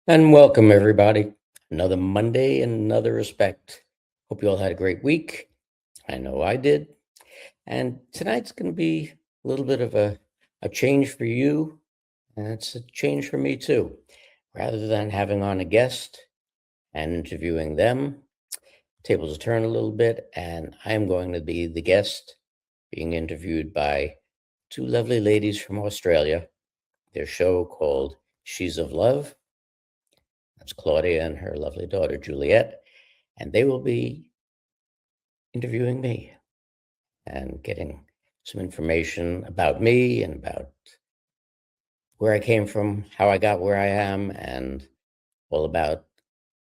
And welcome, everybody. Another Monday and another respect. Hope you all had a great week. I know I did. And tonight's going to be a little bit of a change for you, and it's a change for me too. Rather than having on a guest and interviewing them, tables will turn a little bit, and I'm going to be the guest being interviewed by two lovely ladies from Australia. Their show called She's of Love. That's Claudia and her lovely daughter, Juliet. And they will be interviewing me and getting some information about me and about where I came from, how I got where I am, and all about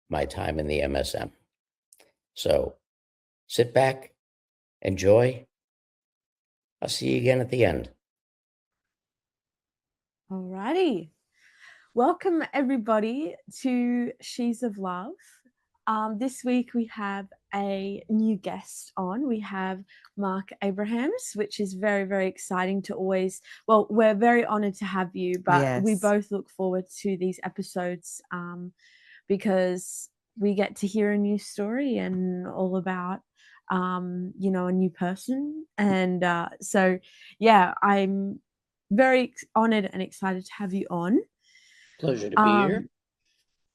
my time in the MSM. So sit back, enjoy. I'll see you again at the end. All righty. Welcome, everybody, to She's of Love. This week we have a new guest on. We have Mark Abrahams, which is very, very exciting to always, well, we're very honored to have you, but we both look forward to these episodes because we get to hear a new story and all about, a new person. And so, yeah, I'm very honored and excited to have you on. Pleasure to be here.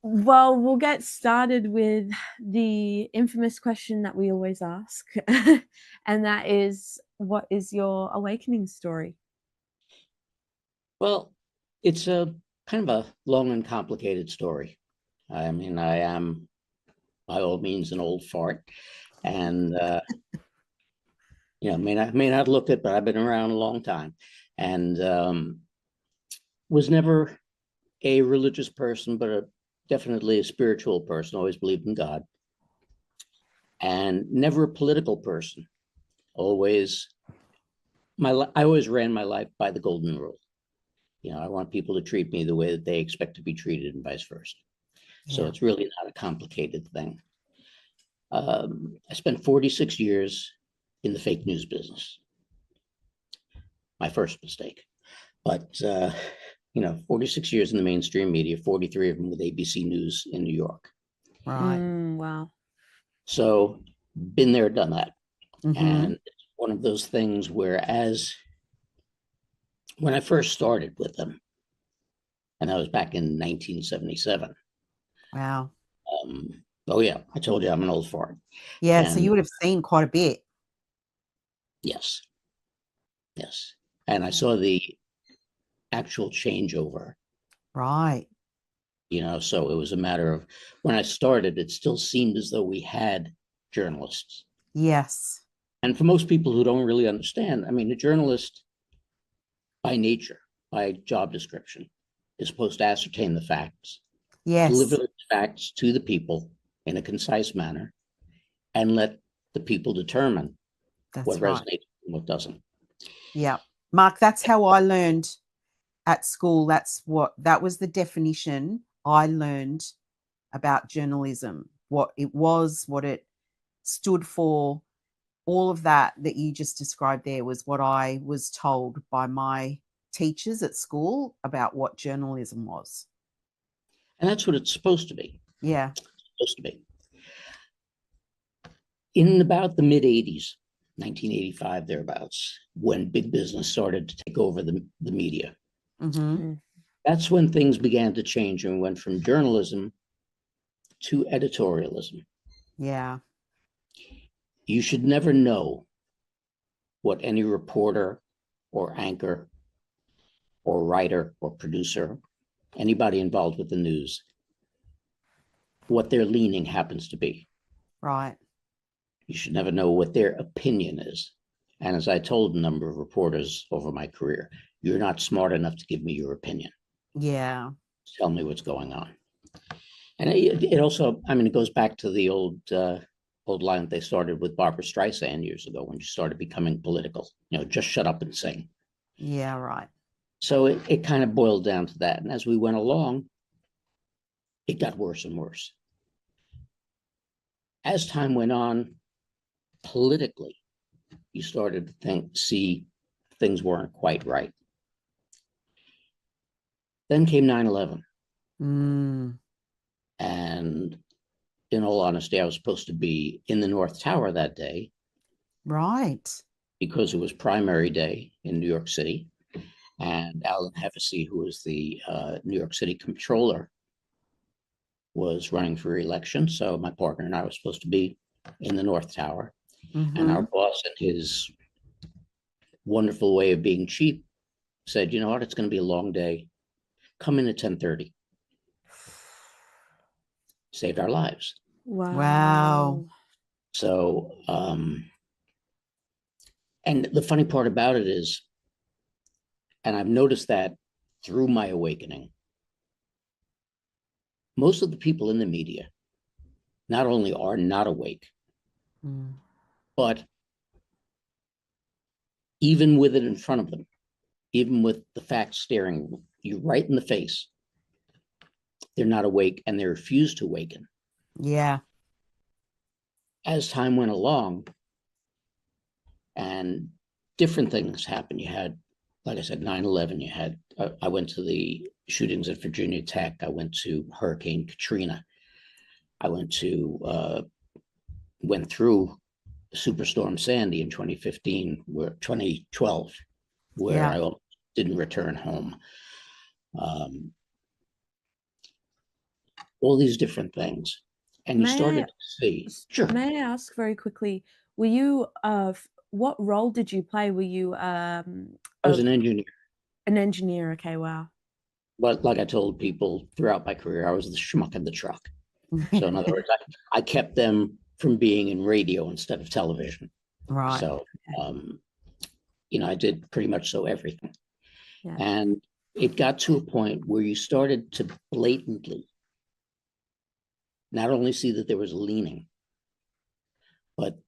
Well, we'll get started with the infamous question that we always ask, and that is, what is your awakening story? Well, it's a kind of a long and complicated story. I mean, I am by all means an old fart, and may not look it, but I've been around a long time, and was never a religious person, but definitely a spiritual person. Always believed in God, and never a political person. I always ran my life by the golden rule. I want people to treat me the way that they expect to be treated, and vice versa. Yeah. So it's really not a complicated thing. I spent 46 years in the fake news business. My first mistake, but 46 years in the mainstream media, 43 of them with ABC News in New York. Right. Wow. So been there, done that. Mm-hmm. And it's one of those things where when I first started with them, and that was back in 1977. Wow. Oh yeah, I told you I'm an old fart. Yeah, and so you would have seen quite a bit. Yes. And I saw the actual changeover. Right. So it was a matter of, when I started, it still seemed as though we had journalists. Yes. And for most people who don't really understand, I mean, a journalist by nature, by job description, is supposed to ascertain the facts. Yes. Deliver the facts to the people in a concise manner and let the people determine what resonates and what doesn't. Yeah. Mark, that's how I learned at school. That was the definition I learned about journalism, what it was, what it stood for. All of that you just described there was what I was told by my teachers at school about what journalism was. And that's what it's supposed to be. Yeah. It's supposed to be. In about the mid-'80s, 1985, thereabouts, when big business started to take over the media. Mm-hmm. That's when things began to change, and we went from journalism to editorialism. Yeah. You should never know what any reporter or anchor or writer or producer, anybody involved with the news, what their leaning happens to be. Right. You should never know what their opinion is. And as I told a number of reporters over my career, you're not smart enough to give me your opinion. Yeah. Tell me what's going on. And it also, I mean, it goes back to the old line that they started with Barbra Streisand years ago when she started becoming political. Just shut up and sing. Yeah, right. So it kind of boiled down to that. And as we went along, it got worse and worse. As time went on, politically, you started to see things weren't quite right. Then came 9/11. Mm. And in all honesty, I was supposed to be in the North Tower that day Right. because it was primary day in New York City. And Alan Hevesy, who was the New York City comptroller, was running for re-election. So my partner and I were supposed to be in the North Tower. And our boss, in his wonderful way of being cheap, said, you know what, it's going to be a long day. Come in at 10:30. Saved our lives. Wow. So, and the funny part about it is, and I've noticed that through my awakening, most of the people in the media not only are not awake, but even with it in front of them, even with the facts staring you right in the face, they're not awake and they refuse to awaken. Yeah. As time went along and different things happened, you had, like I said, 9/11, you had, I went to the shootings at Virginia Tech. I went to Hurricane Katrina. I went through Superstorm Sandy in 2012, where Yeah. I didn't return home. All these different things. And you started to see. Sure. May I ask very quickly, were you what role did you play? Were you I was an engineer. An engineer? Okay, wow. But like I told people throughout my career, I was the schmuck in the truck. So in other words, I kept them from being in radio instead of television. Right. So, I did pretty much everything. Yeah. And it got to a point where you started to blatantly not only see that there was a leaning, but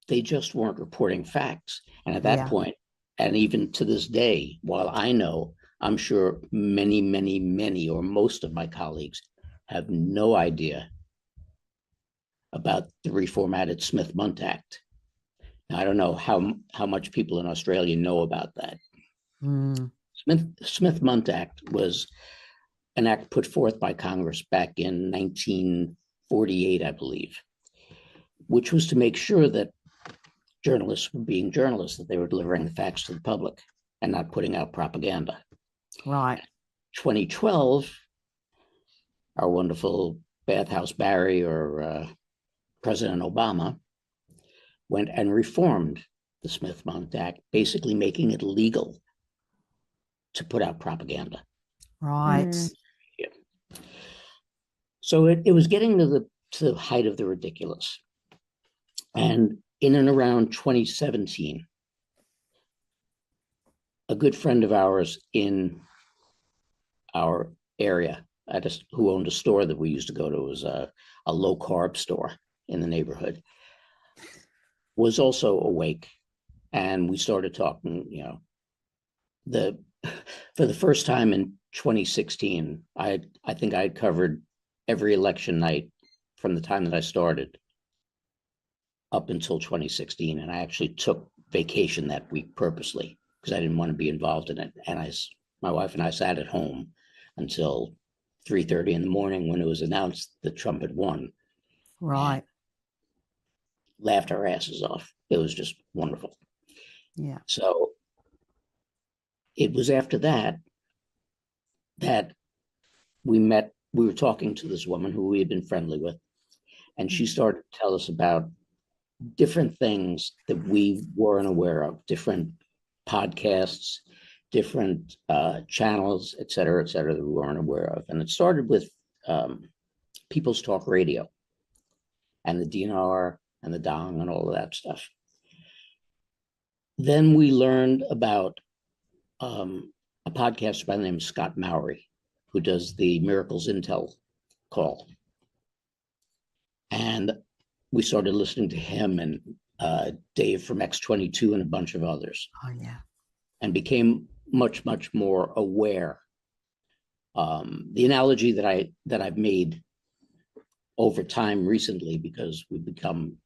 they just weren't reporting facts. And at that point, and even to this day, while I'm sure many, many, many, or most of my colleagues have no idea about the reformatted Smith-Mundt Act. Now, I don't know how much people in Australia know about that. Smith-Mundt Act was an act put forth by Congress back in 1948, I believe, which was to make sure that journalists were being journalists, that they were delivering the facts to the public and not putting out propaganda. Right. 2012, our wonderful Bathhouse Barry, or President Obama, went and reformed the Smith-Mundt Act, basically making it legal to put out propaganda. Right. Yeah. So it was getting to the height of the ridiculous. And in and around 2017, a good friend of ours in our area, who owned a store that we used to go to, was a low carb store in the neighborhood, was also awake. And we started talking, for the first time in 2016, I think I had covered every election night from the time that I started up until 2016. And I actually took vacation that week purposely because I didn't want to be involved in it. And my wife and I sat at home until 3:30 in the morning when it was announced that Trump had won. Right. Laughed our asses off. It was just wonderful. Yeah. So it was after that we were talking to this woman who we had been friendly with, and she started to tell us about different things that we weren't aware of, different podcasts, different channels, et cetera, that we weren't aware of. And it started with People's Talk Radio and the DNR and the Dong and all of that stuff. Then we learned about a podcaster by the name of Scott Mowry, who does the Miracles Intel call. And we started listening to him and Dave from X22 and a bunch of others. Oh, yeah. and became much, much more aware. The analogy that I've made over time recently, because we've become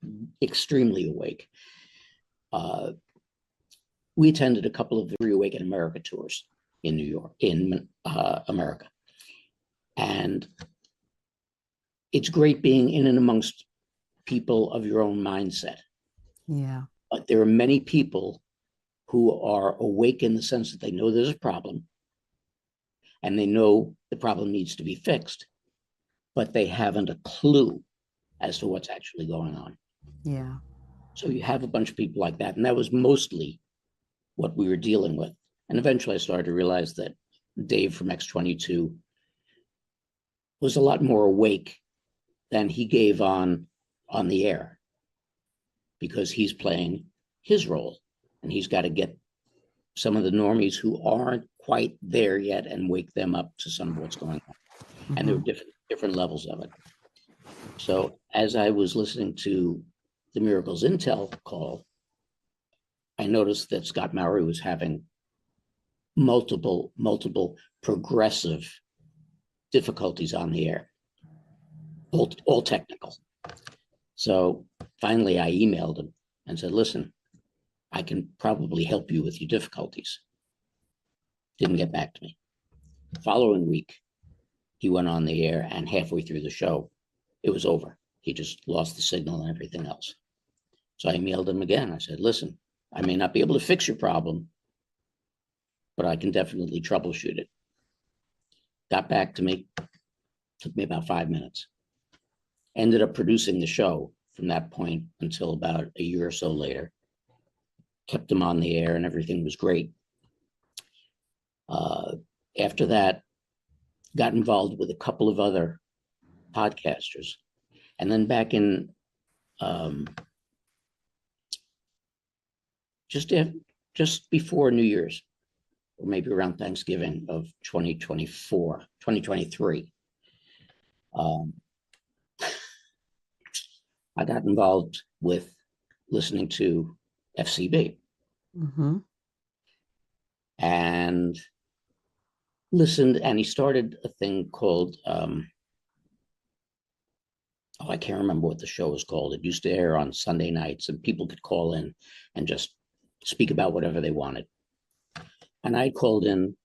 extremely awake. We attended a couple of the Reawaken America tours in New York, in America. And it's great being in and amongst people of your own mindset. Yeah. But there are many people who are awake in the sense that they know there's a problem and they know the problem needs to be fixed, but they haven't a clue as to what's actually going on. Yeah. So you have a bunch of people like that. And that was mostly what we were dealing with. And eventually I started to realize that Dave from X22 was a lot more awake than he gave on the air, because he's playing his role and he's got to get some of the normies who aren't quite there yet and wake them up to some of what's going on. And there were different levels of it. So as I was listening to the Miracles Intel call, I noticed that Scott Mowry was having multiple progressive difficulties on the air, all technical. So finally I emailed him and said, listen, I can probably help you with your difficulties. Didn't get back to me. The following week, he went on the air, and halfway through the show, it was over. He just lost the signal and everything else. So I emailed him again. I said, listen, I may not be able to fix your problem, but I can definitely troubleshoot it. Got back to me, took me about 5 minutes. Ended up producing the show from that point until about a year or so later. Kept him on the air and everything was great. After that, got involved with a couple of other podcasters. And then back in just before New Year's, or maybe around Thanksgiving of 2023, I got involved with listening to FCB. And listened, and he started a thing called, I can't remember what the show was called. It used to air on Sunday nights, and people could call in and just speak about whatever they wanted. And I called in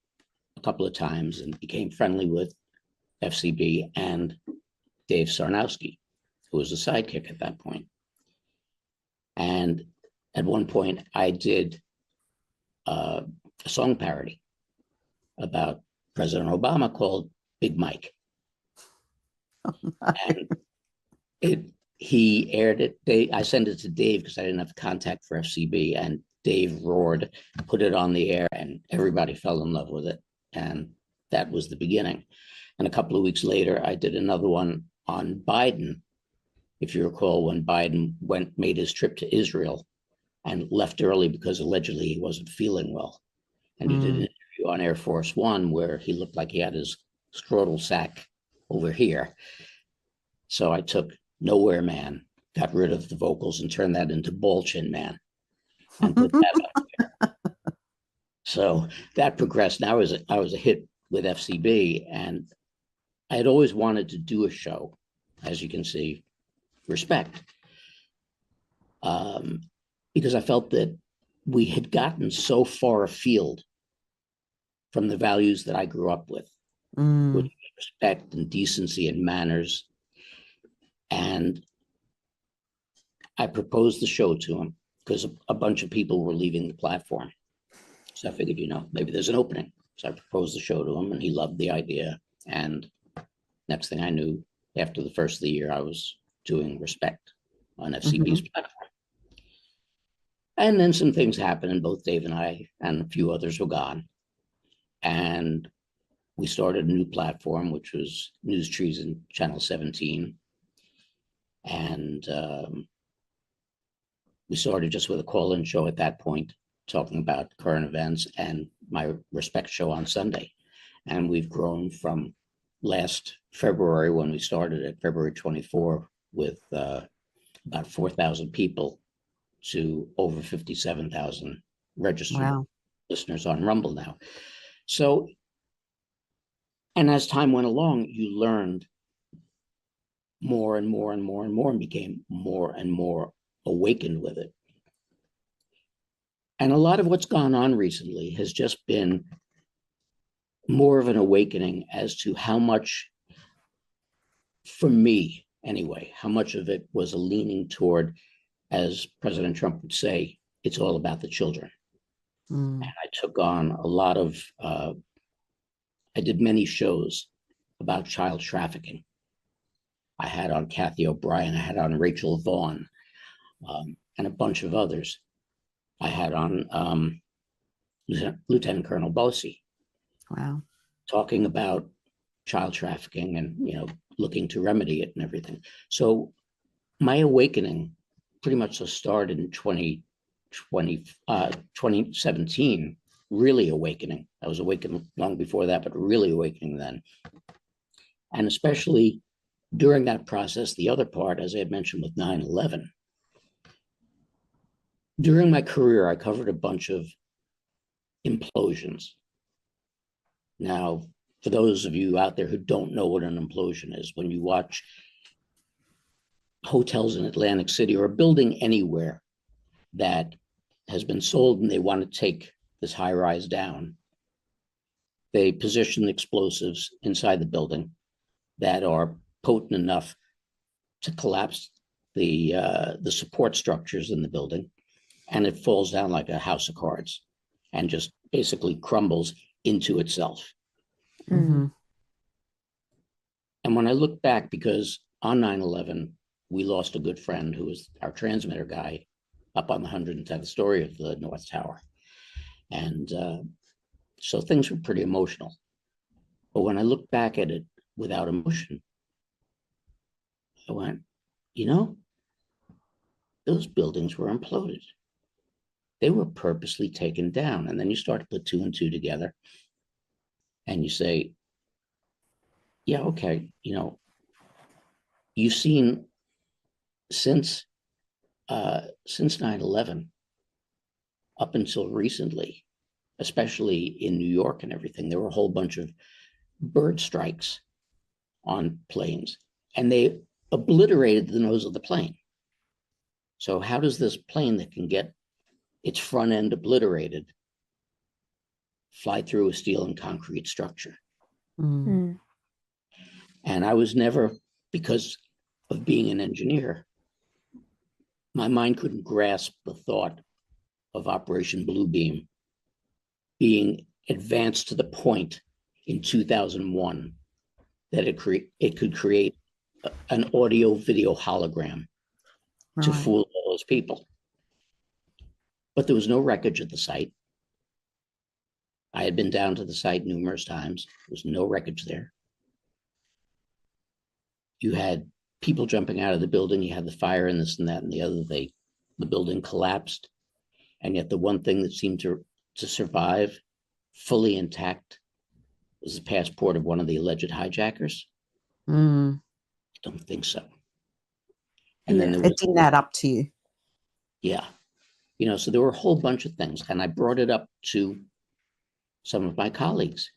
a couple of times and became friendly with FCB and Dave Sarnowski, who was a sidekick at that point. And at one point, I did a song parody about President Obama called Big Mike. And he aired it. I sent it to Dave because I didn't have contact for FCB, and Dave roared, put it on the air, and everybody fell in love with it. And that was the beginning. And a couple of weeks later, I did another one on Biden. If you recall, when Biden made his trip to Israel and left early because allegedly he wasn't feeling well. And he did an interview on Air Force One where he looked like he had his scrotal sac over here. So I took Nowhere Man, got rid of the vocals and turned that into Ball Chin Man and put that up there. So that progressed. Now I was a hit with FCB, and I had always wanted to do a show, as you can see, Respect, because I felt that we had gotten so far afield from the values that I grew up with, which is respect and decency and manners. And I proposed the show to him because a bunch of people were leaving the platform. So I figured, maybe there's an opening. So I proposed the show to him, and he loved the idea. And next thing I knew, after the first of the year, I was doing Respect on FCB's platform. And then some things happened, and both Dave and I and a few others were gone. And we started a new platform, which was News Treason Channel 17. And we started just with a call-in show at that point, talking about current events, and my Respect show on Sunday. And we've grown from last February, when we started at February 24, with about 4,000 people to over 57,000 registered listeners on Rumble now. So, and as time went along, you learned more and more and more and more and became more and more awakened with it. And a lot of what's gone on recently has just been more of an awakening as to how much, for me anyway, how much of it was a leaning toward, as President Trump would say, it's all about the children. Mm. And I took on a lot of, I did many shows about child trafficking. I had on Kathy O'Brien, I had on Rachel Vaughn, and a bunch of others. I had on Lieutenant Colonel Bosey, Wow. talking about child trafficking and, looking to remedy it and everything. So my awakening pretty much started in 2017, really awakening. I was awakened long before that, but really awakening then. And especially during that process, the other part, as I had mentioned with 9/11, during my career, I covered a bunch of implosions. Now, for those of you out there who don't know what an implosion is, when you watch hotels in Atlantic City or a building anywhere that has been sold and they want to take this high rise down, they position explosives inside the building that are potent enough to collapse the support structures in the building, and it falls down like a house of cards and just basically crumbles into itself. Mm-hmm. And when I look back, because on 9/11, we lost a good friend who was our transmitter guy up on the 110th story of the North Tower. And so things were pretty emotional. But when I look back at it without emotion, I went, those buildings were imploded. They were purposely taken down. And then you start to put two and two together and you say, yeah, okay, you've seen since 9/11 up until recently, especially in New York and everything, there were a whole bunch of bird strikes on planes, and they obliterated the nose of the plane. So how does this plane that can get its front end obliterated fly through a steel and concrete structure? Mm. And I was never, because of being an engineer, my mind couldn't grasp the thought of Operation Bluebeam being advanced to the point in 2001 that it could create an audio video hologram to Right. fool all those people. But there was no wreckage at the site. I had been down to the site numerous times. There was no wreckage there. You had people jumping out of the building. You had the fire and this and that and the other. The building collapsed. And yet the one thing that seemed to survive fully intact was the passport of one of the alleged hijackers. Mm. I don't think so. And then there It was, didn't add up to you. yeah, so there were a whole bunch of things. And I brought it up to some of my colleagues,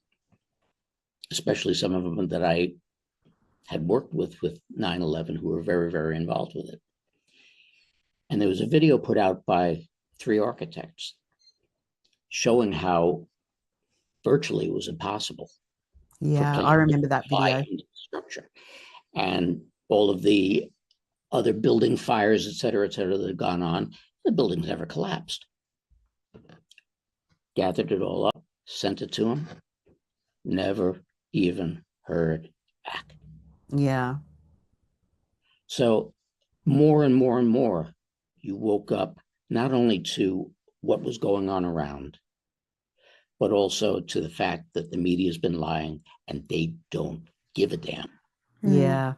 especially some of them that I had worked with 9/11, who were very, very involved with it. And there was a video put out by 3 architects showing how virtually it was impossible. Yeah, I remember that video. Structure and all of the other building fires, et cetera, that had gone on. The buildings never collapsed. Gathered it all up, sent it to him, never even heard back. Yeah. So more and more and more, you woke up not only to what was going on around, but also to the fact that the media has been lying and they don't give a damn. Yeah.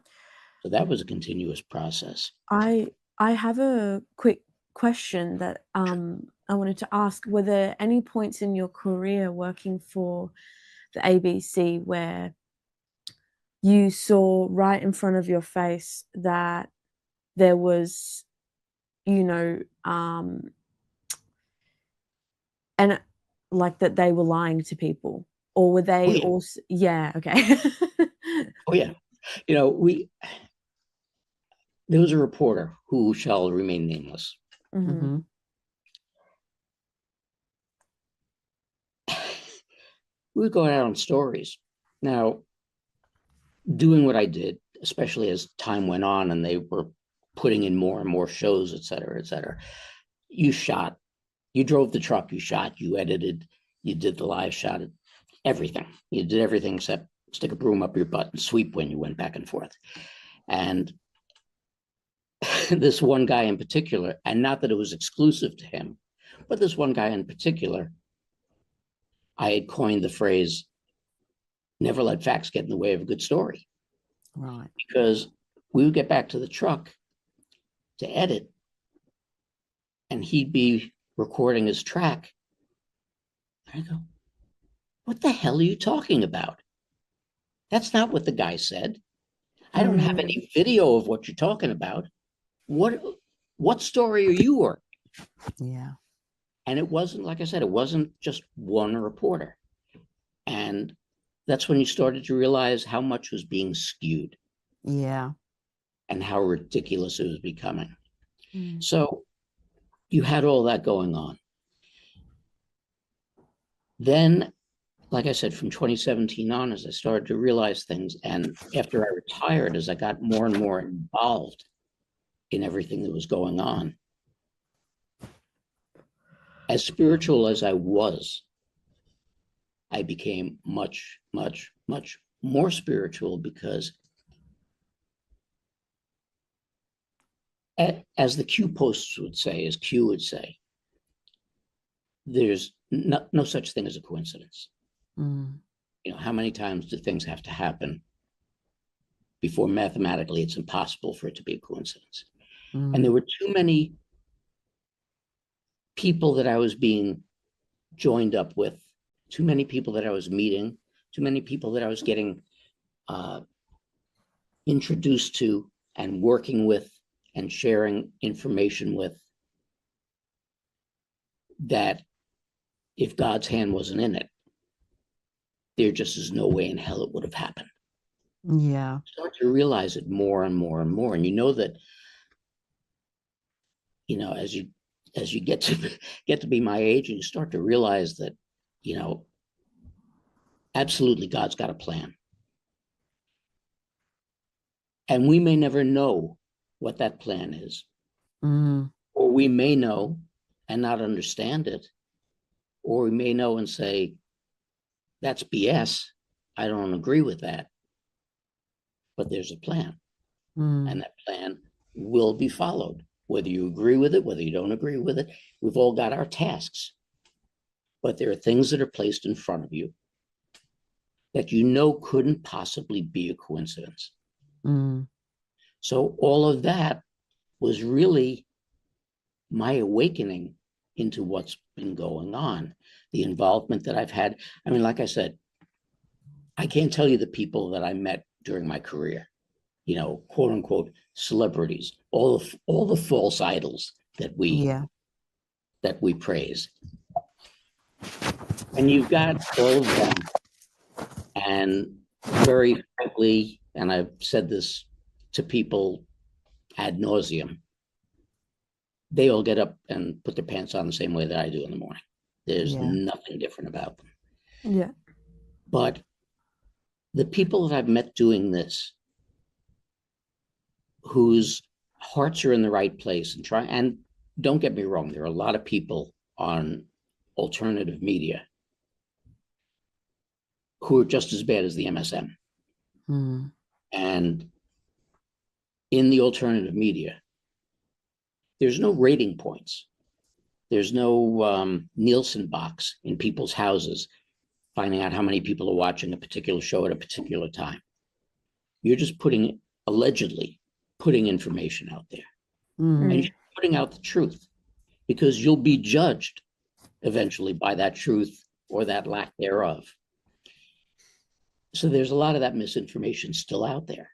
So that was a continuous process. I have a quick question that I wanted to ask. Were there any points in your career working for the ABC where you saw right in front of your face that there was, an like that they were lying to people, or were they yeah. also? Yeah. Okay. Oh yeah. There was a reporter who shall remain nameless. Mhm. We would go out on stories. Now, doing what I did, especially as time went on and they were putting in more and more shows, et cetera, you shot, you drove the truck, you shot, you edited, you did the live shot, everything. You did everything except stick a broom up your butt and sweep when you went back and forth. And this one guy in particular, and not that it was exclusive to him, but this one guy in particular, I had coined the phrase, never let facts get in the way of a good story. Right. Because we would get back to the truck to edit, and he'd be recording his track. I go, what the hell are you talking about? That's not what the guy said. I don't have any video of what you're talking about. What story are you working? Yeah. And it wasn't, like I said, it wasn't just one reporter. And that's when you started to realize how much was being skewed Yeah. and how ridiculous it was becoming. Mm. So you had all that going on. Then, like I said, from 2017 on, as I started to realize things, and after I retired, as I got more and more involved in everything that was going on, as spiritual as I was, I became much, much, much more spiritual because, as the Q posts would say, as Q would say, there's no such thing as a coincidence. Mm. How many times do things have to happen before mathematically it's impossible for it to be a coincidence? Mm. And there were too many people that I was being joined up with, too many people that I was meeting, too many people that I was getting introduced to and working with and sharing information with, that if God's hand wasn't in it, there just is no way in hell it would have happened. Yeah. Start to realize it more and more and more. And you know that, as you get to be my age, and you start to realize that, absolutely God's got a plan. And we may never know what that plan is. Mm. Or we may know and not understand it. Or we may know and say, that's BS. I don't agree with that. But there's a plan. Mm. And that plan will be followed. Whether you agree with it, whether you don't agree with it, we've all got our tasks. But there are things that are placed in front of you that couldn't possibly be a coincidence. Mm. So all of that was really my awakening into what's been going on, the involvement that I've had. I mean, like I said, I can't tell you the people that I met during my career, quote unquote celebrities, all the false idols that we praise. And you've got all of them. And very frankly, and I've said this to people ad nauseum, they all get up and put their pants on the same way that I do in the morning. There's nothing different about them. Yeah. But the people that I've met doing this, whose hearts are in the right place and don't get me wrong, there are a lot of people on alternative media who are just as bad as the MSM. Mm. And in the alternative media, there's no rating points. There's no Nielsen box in people's houses finding out how many people are watching a particular show at a particular time. You're just allegedly putting information out there. Mm. And you're putting out the truth, because you'll be judged eventually by that truth or that lack thereof. So there's a lot of that misinformation still out there.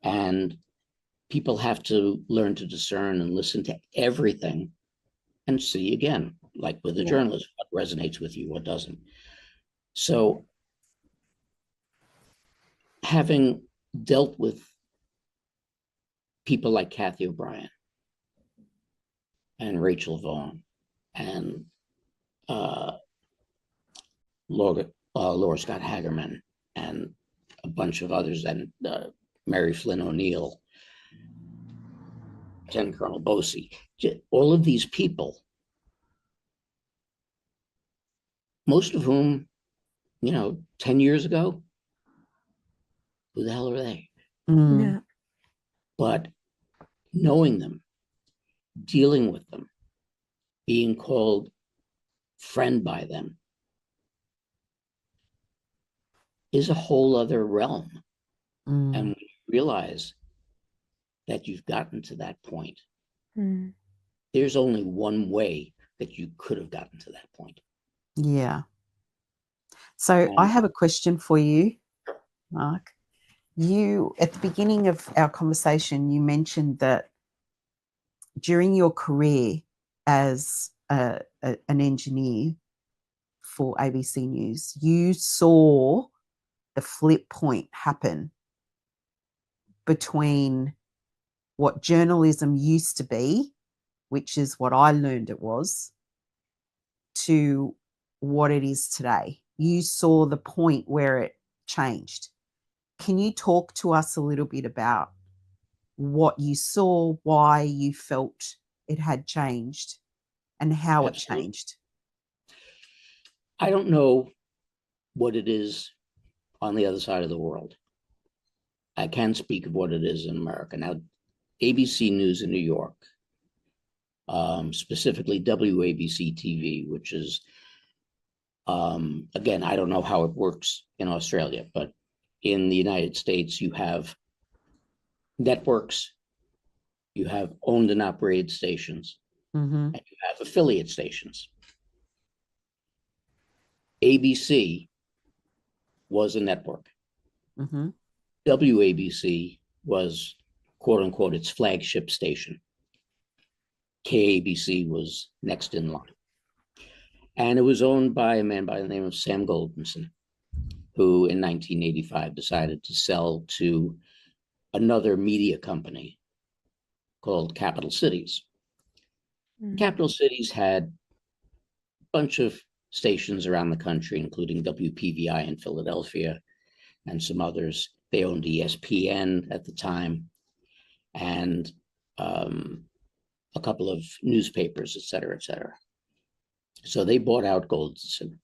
And people have to learn to discern and listen to everything and see again. like with a Yeah. journalist, what resonates with you, what doesn't. So having dealt with people like Kathy O'Brien and Rachel Vaughn and Laura Scott Hagerman and a bunch of others, and Mary Flynn O'Neill, Lieutenant Colonel Bosey, all of these people, most of whom, 10 years ago, who the hell are they? Mm. Yeah. But knowing them, dealing with them, being called friend by them is a whole other realm. Mm. And when you realize that you've gotten to that point, Mm. there's only one way that you could have gotten to that point. Yeah. So I have a question for you, Mark. You, at the beginning of our conversation, you mentioned that during your career as an engineer for ABC News, you saw the flip point happen between what journalism used to be, which is what I learned it was, to what it is today. You saw the point where it changed. Can you talk to us a little bit about what you saw, why you felt it had changed, and how Absolutely. it changed? I don't know what it is on the other side of the world. I can speak of what it is in America. Now, ABC News in New York, specifically WABC TV, which is, again, I don't know how it works in Australia, but in the United States, you have networks, you have owned and operated stations, Mm-hmm. and you have affiliate stations. ABC was a network. Mm-hmm. WABC was, quote unquote, its flagship station. KABC was next in line. And it was owned by a man by the name of Sam Goldmanson, who in 1985 decided to sell to another media company called Capital Cities. Mm. Capital Cities had a bunch of stations around the country, including WPVI in Philadelphia and some others. They owned ESPN at the time, and a couple of newspapers, et cetera, et cetera. So they bought out Goldmanson,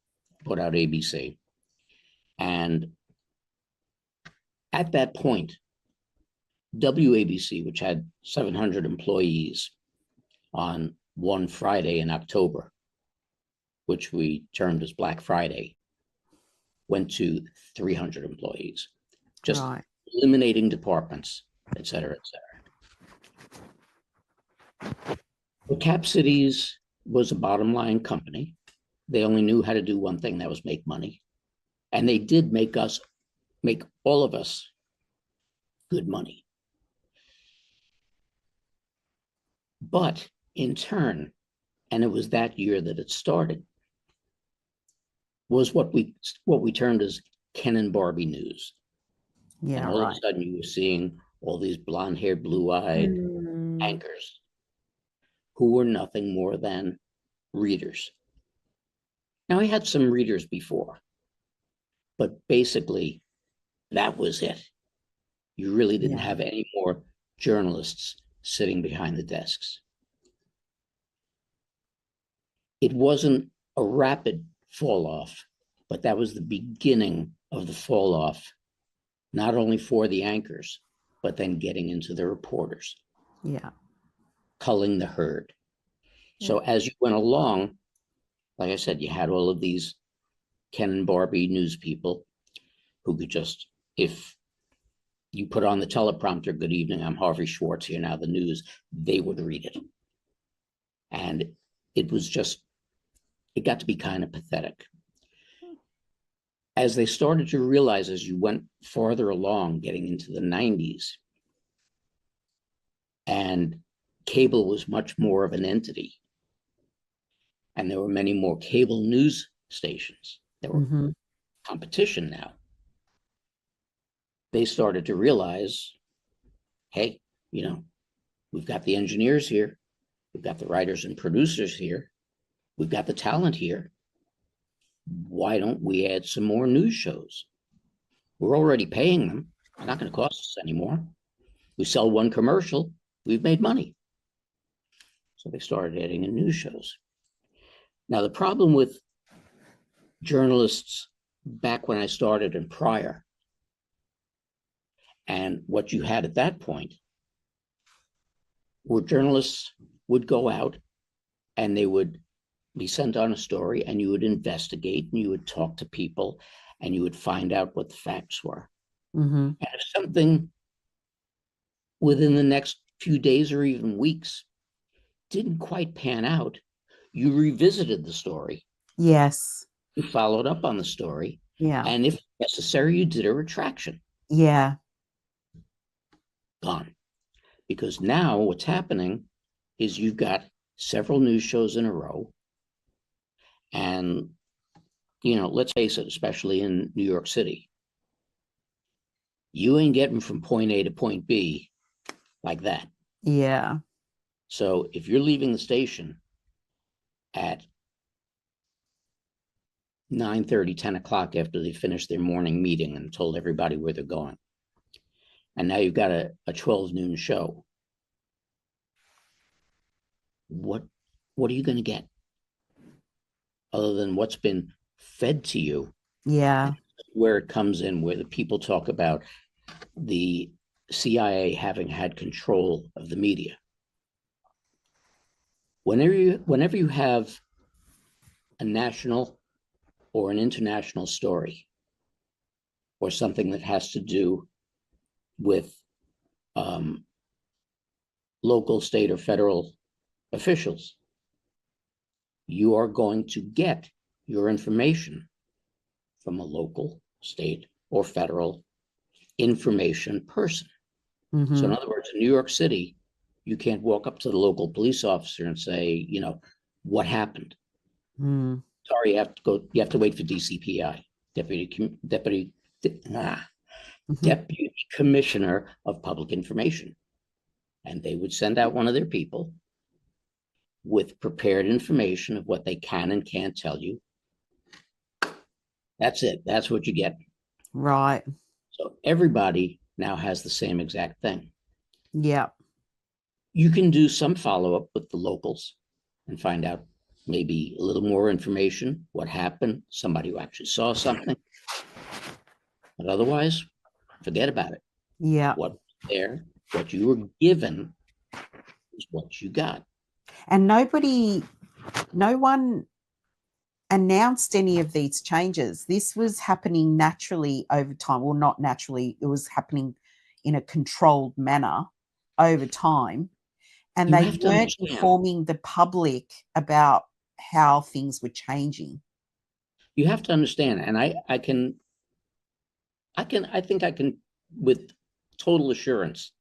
bought out ABC. And at that point, WABC, which had 700 employees on one Friday in October, which we termed as Black Friday, went to 300 employees, just Right. eliminating departments, et cetera, et cetera. Well, Cap Cities was a bottom line company. They only knew how to do one thing, that was make money. And they did make all of us good money. But in turn, and it was that year that it started, was what we termed as Ken and Barbie news. Yeah. And all Right. of a sudden you were seeing all these blonde-haired, blue-eyed Mm. anchors who were nothing more than readers. Now, I had some readers before, but basically that was it. You really didn't Yeah. have any more journalists sitting behind the desks. It wasn't a rapid fall off, but that was the beginning of the fall off, not only for the anchors, but then getting into the reporters, Yeah. culling the herd. So as you went along, like I said, you had all of these Ken and Barbie news people who could just, if you put on the teleprompter, "Good evening, I'm Harvey Schwartz, here now the news," they would read it. And it was just, it got to be kind of pathetic. As they started to realize, as you went farther along, getting into the 90s, and cable was much more of an entity, and there were many more cable news stations. There were Mhm. competition now. They started to realize, hey, we've got the engineers here, we've got the writers and producers here, we've got the talent here. Why don't we add some more news shows? We're already paying them. It's not going to cost us anymore. We sell one commercial, we've made money. So they started adding in news shows. Now, the problem with journalists back when I started and prior, and what you had at that point, were journalists would go out and they would be sent on a story, and you would investigate and you would talk to people and you would find out what the facts were. Mhm. And if something within the next few days or even weeks didn't quite pan out, you revisited the story, Yes. you followed up on the story, Yeah. and if necessary, you did a retraction. Yeah. Gone. Because now what's happening is you've got several news shows in a row. And, let's face it, especially in New York City, you ain't getting from point A to point B like that. Yeah. So if you're leaving the station at 9:30, 10 o'clock after they finished their morning meeting and told everybody where they're going, and now you've got a 12 noon show, what are you going to get other than what's been fed to you? Yeah. Where it comes in, where the people talk about the CIA having had control of the media. Whenever you have a national or an international story, or something that has to do with local, state, or federal officials, you are going to get your information from a local, state, or federal information person. Mhm. So in other words, in New York City, you can't walk up to the local police officer and say, what happened? Mm. Sorry, you have to wait for DCPI, Deputy Mhm. Commissioner of Public Information. And they would send out one of their people with prepared information of what they can and can't tell you. That's it. That's what you get. Right. So everybody now has the same exact thing. Yeah. You can do some follow-up with the locals and find out maybe a little more information, what happened, somebody who actually saw something. But otherwise, forget about it. Yeah. What was there, what you were given is what you got. And no one announced any of these changes. This was happening naturally over time. Well, not naturally, it was happening in a controlled manner over time. And You they have to weren't understand. informing the public about how things were changing. You have to understand, and I think I can with total assurance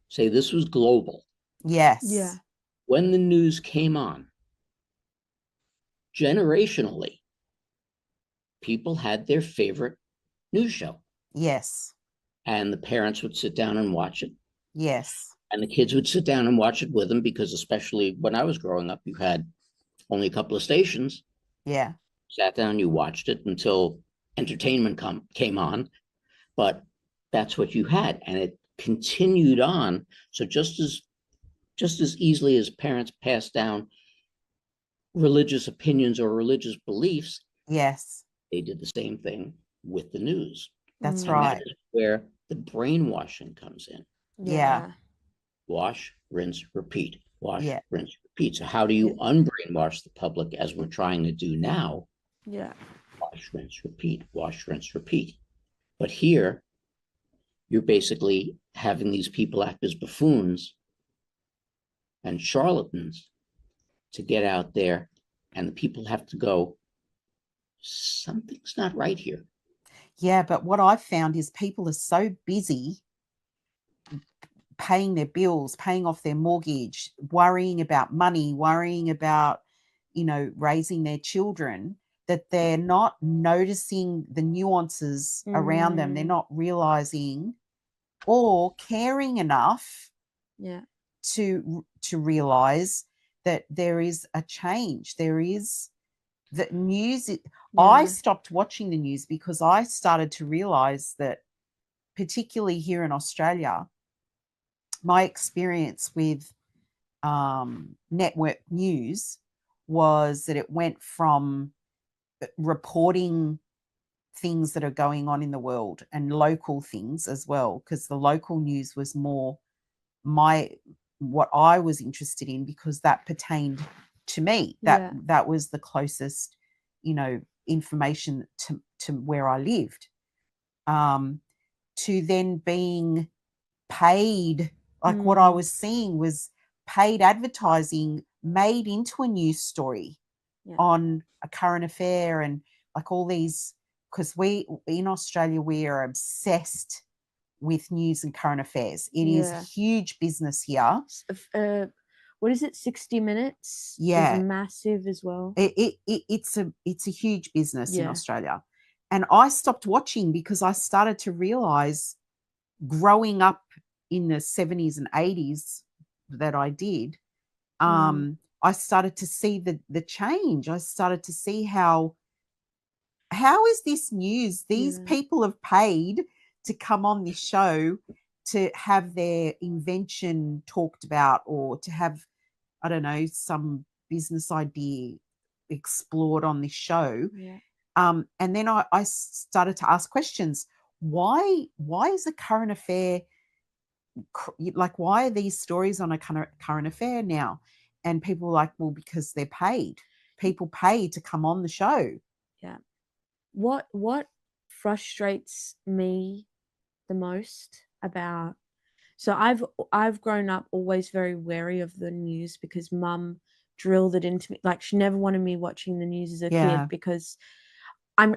say this was global. Yes. Yeah. When the news came on, generationally, people had their favorite news show, Yes. and the parents would sit down and watch it, Yes. and the kids would sit down and watch it with them, because especially when I was growing up, you had only a couple of stations. Yeah. Sat down, you watched it until entertainment came on, but that's what you had, and it continued on. So just as easily as parents passed down religious opinions or religious beliefs, Yes. they did the same thing with the news. That's And right. that is where the brainwashing comes in. Yeah. Wash, rinse, repeat. Wash, Yeah. rinse, repeat. So how do you unbrainwash the public, as we're trying to do now? Yeah. Wash, rinse, repeat. Wash, rinse, repeat. But here, you're basically having these people act as buffoons and charlatans to get out there, and the people have to go, something's not right here. Yeah, but what I've found is people are so busy paying their bills, paying off their mortgage, worrying about money, worrying about raising their children, that they're not noticing the nuances around them. They're not realizing or caring enough Yeah. to realize that there is a change. There is that news. I stopped watching the news because I started to realize that, particularly here in Australia, my experience with network news was that it went from reporting things that are going on in the world and local things as well, because the local news was more what I was interested in, because that pertained to me. That was the closest, information to where I lived. To then being paid, like what I was seeing was paid advertising made into a news story on a current affair, and like all these, because we in Australia, we are obsessed with news and current affairs. It is huge business here. What is it? 60 Minutes Yeah, is massive as well. It's a huge business in Australia. And I stopped watching because I started to realize, growing up in the 70s and 80s that I did, I started to see the change. I started to see how is this news? These people have paid to come on this show to have their invention talked about, or to have, I don't know, some business idea explored on this show. And then I started to ask questions. Why is a current affair, like, why are these stories on a current affair now? And people were like, well, because they're paid. People pay to come on the show. Yeah. What frustrates me the most about, so I've grown up always very wary of the news, because Mum drilled it into me. Like, she never wanted me watching the news as a kid, because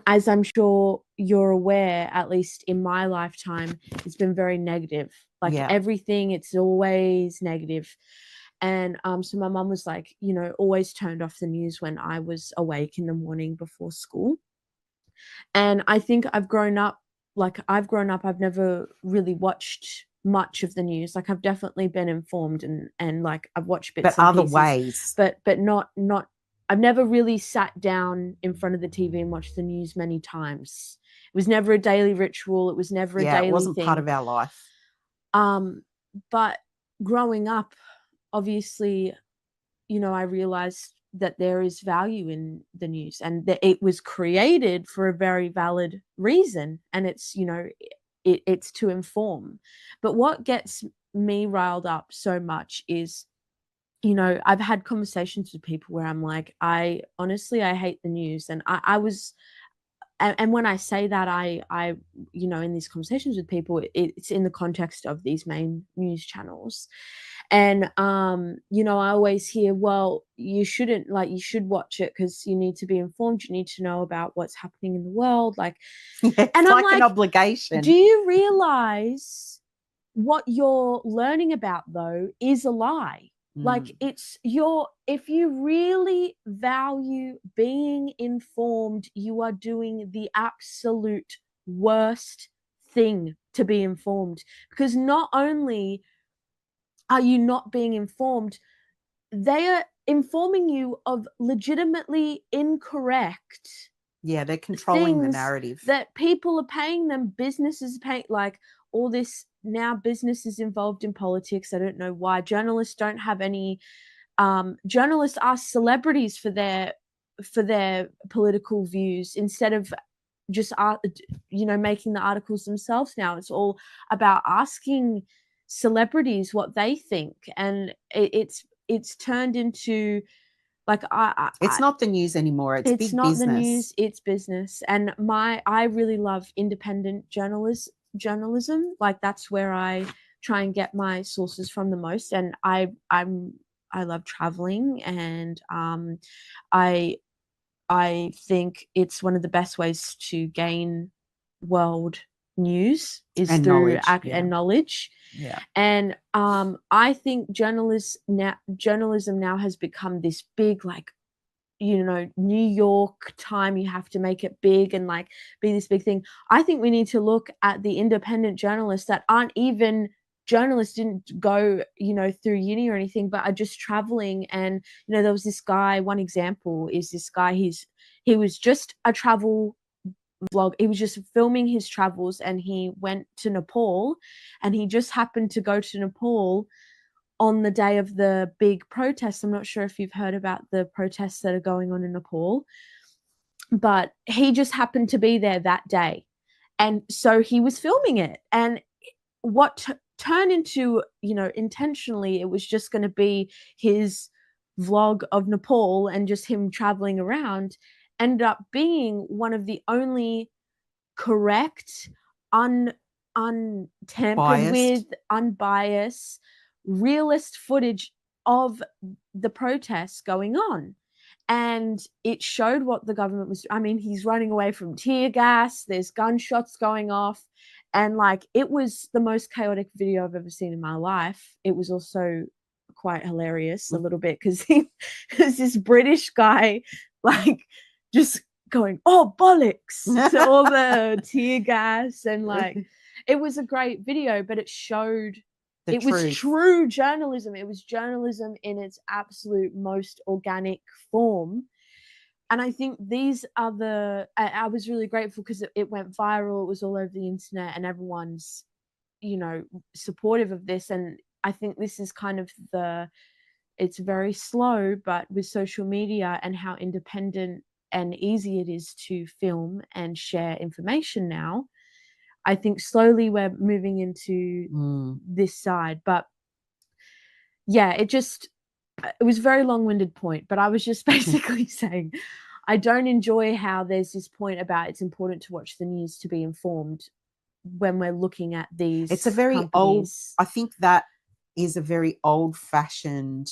as I'm sure you're aware, at least in my lifetime, it's been very negative. Like everything, it's always negative. And so my mum was like, always turned off the news when I was awake in the morning before school. And I think I've grown up, I've never really watched much of the news. Like, I've definitely been informed and like I've watched bits and other pieces, ways. But not I've never really sat down in front of the TV and watched the news many times. It was never a daily ritual. It was never a daily it wasn't thing. part of our life. But growing up, obviously, I realized that there is value in the news, and that it was created for a very valid reason, and it's it's to inform. But what gets me riled up so much is, I've had conversations with people where I'm like, I hate the news. And I was, and when I say that, I in these conversations with people, it's in the context of these main news channels. And I always hear, well, you shouldn't, like, you should watch it because you need to be informed, you need to know about what's happening in the world, like, it's and like I'm an obligation. Do you realize what you're learning about, though, is a lie? Like, if you really value being informed, you are doing the absolute worst thing to be informed, because not only are you not being informed, they are informing you of legitimately incorrect they're controlling the things narrative that people are paying them. Businesses pay, like, all this now, businesses involved in politics. I don't know why. Journalists don't have any. Journalists ask celebrities for their political views instead of just making the articles themselves. Now it's all about asking celebrities what they think, and it's turned into, like, it's not the news anymore. It's big not business. The news, it's business. And I really love independent journalism. Like, that's where I try and get my sources from the most. And I love traveling, and I think it's one of the best ways to gain world news is and through knowledge, and knowledge. Yeah. And I think journalism now has become this big, like, New York time, you have to make it big and like be this big thing. I think we need to look at the independent journalists that aren't even journalists, didn't go, through uni or anything, but are just traveling. And, there was this guy, one example is this guy, he was just a travel vlog. He was just filming his travels and he went to Nepal, and he just happened to go to Nepal on the day of the big protests. I'm not sure if you've heard about the protests that are going on in Nepal, but he just happened to be there that day. And so he was filming it. And what turned into, intentionally, it was just going to be his vlog of Nepal and just him traveling around, ended up being one of the only correct, untampered Biased. with, unbiased, realist footage of the protests going on. And it showed what the government was. I mean, he's running away from tear gas, there's gunshots going off, and like, it was the most chaotic video I've ever seen in my life. It was also quite hilarious a little bit, because he was this British guy, like, just going, "Oh, bollocks," to all the tear gas. And like, it was a great video, but it showed The it was truth. true journalism. It was journalism in its absolute most organic form. And I think these are I was really grateful because it went viral. It was all over the internet and everyone's, supportive of this. And I think this is kind of it's very slow, but with social media and how independent and easy it is to film and share information now, I think slowly we're moving into this side. But yeah, it was a very long-winded point, but I was just basically saying I don't enjoy how there's this point about it's important to watch the news to be informed when we're looking at these. It's a very companies. I think that is a very old-fashioned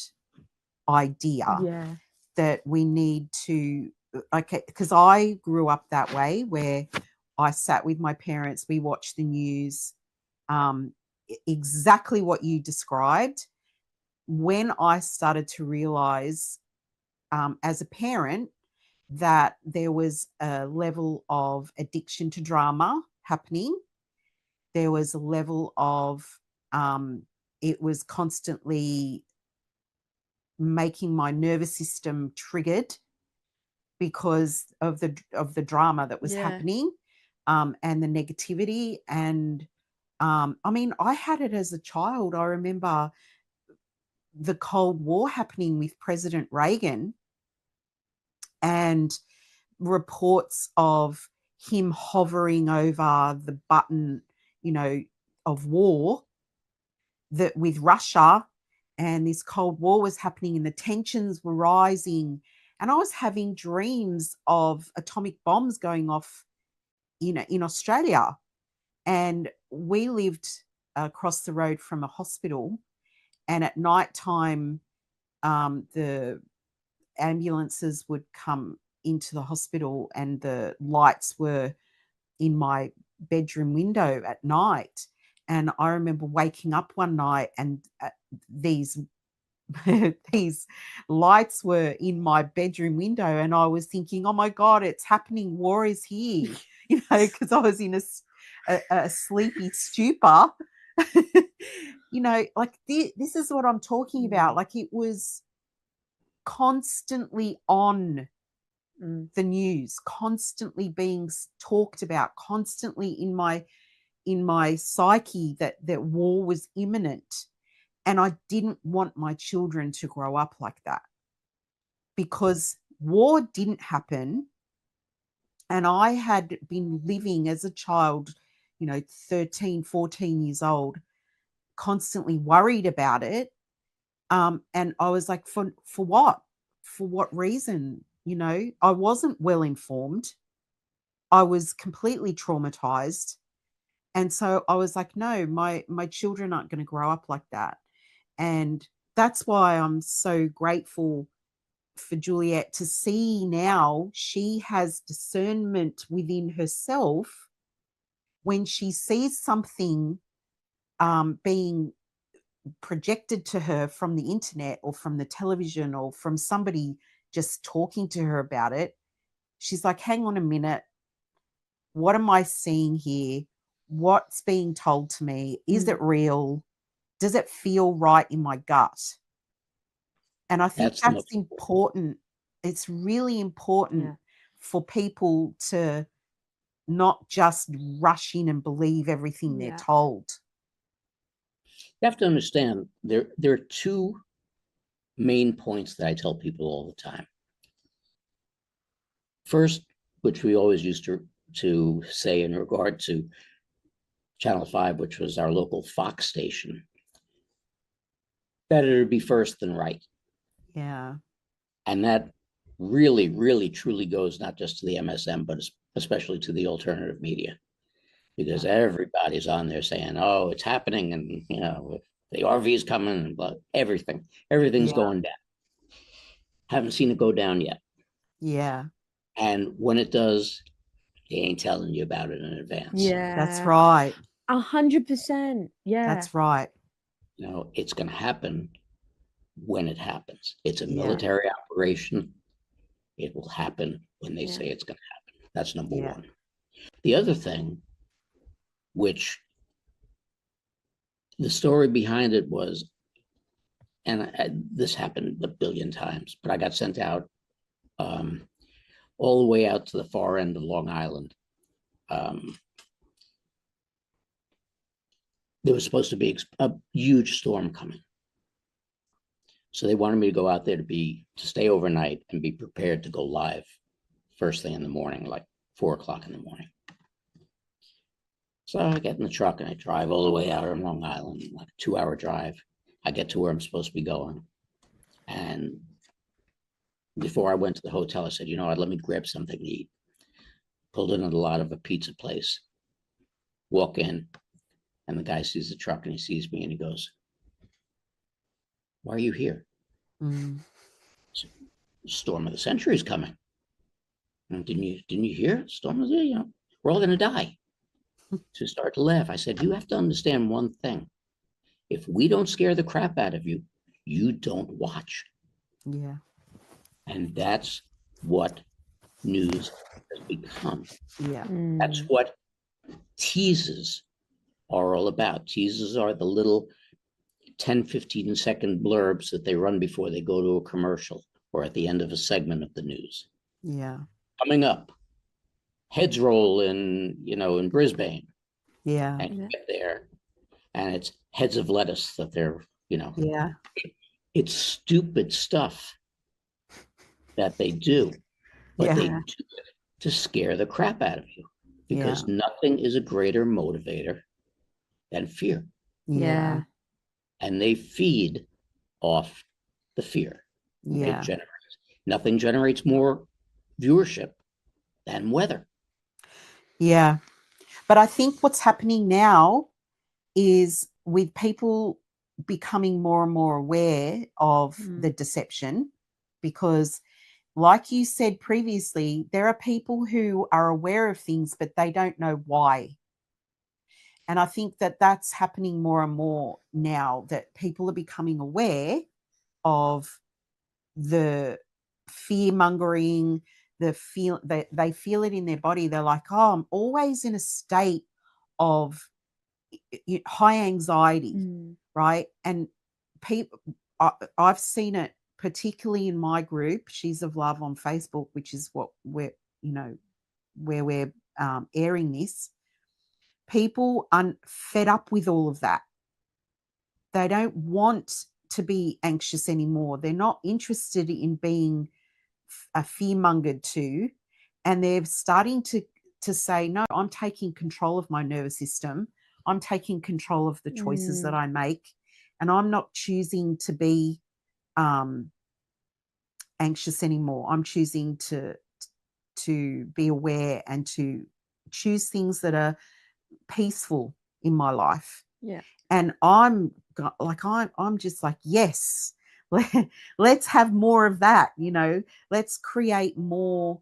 idea Yeah. that we need to, because I grew up that way, where I sat with my parents, we watched the news, exactly what you described. When I started to realize, as a parent, that there was a level of addiction to drama happening, there was a level of, it was constantly making my nervous system triggered because of the drama that was happening, and the negativity. And I mean, I had it as a child. I remember the Cold War happening with President Reagan, and reports of him hovering over the button, of war, that with Russia, and this Cold War was happening and the tensions were rising. And I was having dreams of atomic bombs going off, in Australia. And we lived across the road from a hospital. And at night time, the ambulances would come into the hospital and the lights were in my bedroom window at night. And I remember waking up one night and these these lights were in my bedroom window, and I was thinking, oh my God, it's happening. War is here, because I was in a sleepy stupor. Like this is what I'm talking about. Like, it was constantly on the news, constantly being talked about, constantly in my psyche that war was imminent. And I didn't want my children to grow up like that, because war didn't happen. And I had been living as a child, 13, 14 years old, constantly worried about it. And I was like, for what? For what reason? I wasn't well informed. I was completely traumatized. And so I was like, no, my children aren't going to grow up like that. And that's why I'm so grateful for Juliet to see now she has discernment within herself when she sees something being projected to her from the internet or from the television or from somebody just talking to her about it, she's like, hang on a minute. What am I seeing here? What's being told to me? Is it real? Does it feel right in my gut? And I think That's the that's most important. It's really important Yeah. for people to not just rush in and believe everything they're Yeah. told. You have to understand there are two main points that I tell people all the time. First, which we always used to say in regard to Channel 5, which was our local Fox station, better to be first than right. Yeah. And that really, really, truly goes not just to the MSM, but especially to the alternative media, because everybody's on there saying, oh, it's happening, and the RV is coming, but everything's Yeah. going down. Haven't seen it go down yet. Yeah. And when it does, they ain't telling you about it in advance. Yeah. That's right. 100%. Yeah. That's right. It's going to happen when it happens. It's a Yeah. military operation. It will happen when they Yeah. say it's going to happen. That's number Yeah. one. The other thing, which the story behind it was, and this happened a billion times, but I got sent out all the way out to the far end of Long Island. There was supposed to be a huge storm coming. So they wanted me to go out there to stay overnight and be prepared to go live first thing in the morning, like 4:00 in the morning. So I get in the truck and I drive all the way out on Long Island, like a 2-hour drive. I get to where I'm supposed to be going. And before I went to the hotel, I said, you know what, let me grab something to eat. Pulled in at a lot of a pizza place. Walk in, and the guy sees the truck and he sees me and he goes, why are you here? Storm of the century is coming. And didn't you hear? Storm of the, we're all going to die. To start to laugh. I said, you have to understand one thing. If we don't scare the crap out of you, you don't watch. Yeah. And that's what news has become. Yeah. That's what teases are all about. Teases are the little 10, 15-second blurbs that they run before they go to a commercial or at the end of a segment of the news. Yeah. Coming up, heads roll in Brisbane. Yeah. And you get there, and it's heads of lettuce that they're, Yeah. It's stupid stuff that they do, but they do it to scare the crap out of you, because nothing is a greater motivator than fear. Yeah. And they feed off the fear. Yeah. Nothing generates more viewership than weather. Yeah. But I think what's happening now is, with people becoming more and more aware of the deception, because like you said previously, there are people who are aware of things, but they don't know why. And I think that that's happening more and more now, that people are becoming aware of the fear mongering, they feel it in their body. They're like, oh, I'm always in a state of high anxiety, right? And people, I've seen it particularly in my group, She's of Love on Facebook, which is what we're, where we're airing this. People are fed up with all of that. They don't want to be anxious anymore. They're not interested in being fear-mongered to, and they're starting to say, no, I'm taking control of my nervous system. I'm taking control of the choices that I make, and I'm not choosing to be anxious anymore. I'm choosing to be aware and to choose things that are peaceful in my life. Yeah. And I'm just like, yes, let's have more of that. Let's create more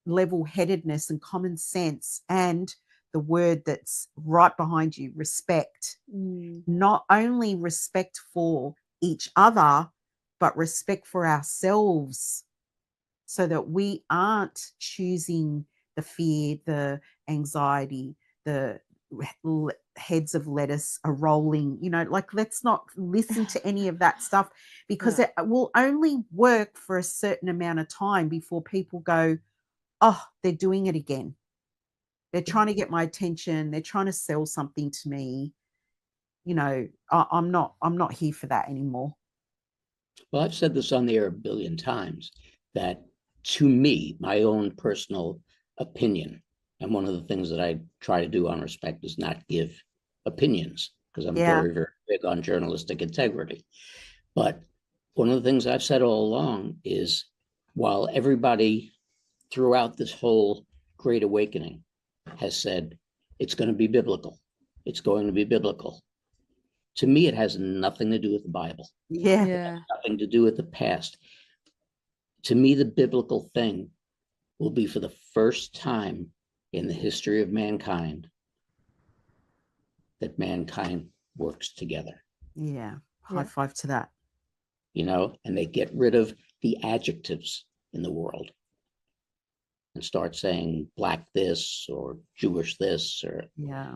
level-headedness and common sense, and the word that's right behind you, respect. Not only respect for each other, but respect for ourselves, so that we aren't choosing the fear, the anxiety, the heads of lettuce are rolling, like, let's not listen to any of that stuff, because Yeah. it will only work for a certain amount of time before people go, oh, they're doing it again. They're trying to get my attention. They're trying to sell something to me. I'm not here for that anymore. Well, I've said this on the air a billion times, that to me, my own personal opinion, and one of the things that I try to do on Respect is not give opinions, because I'm Yeah. very, very big on journalistic integrity. But one of the things I've said all along is, while everybody throughout this whole Great Awakening has said it's going to be biblical, it's going to be biblical, to me, it has nothing to do with the Bible. Yeah. Yeah. Nothing to do with the past. To me, the biblical thing will be, for the first time in the history of mankind, that mankind works together, Yeah. High Yeah. five to that. and they get rid of the adjectives in the world and start saying black this or Jewish this, or Yeah.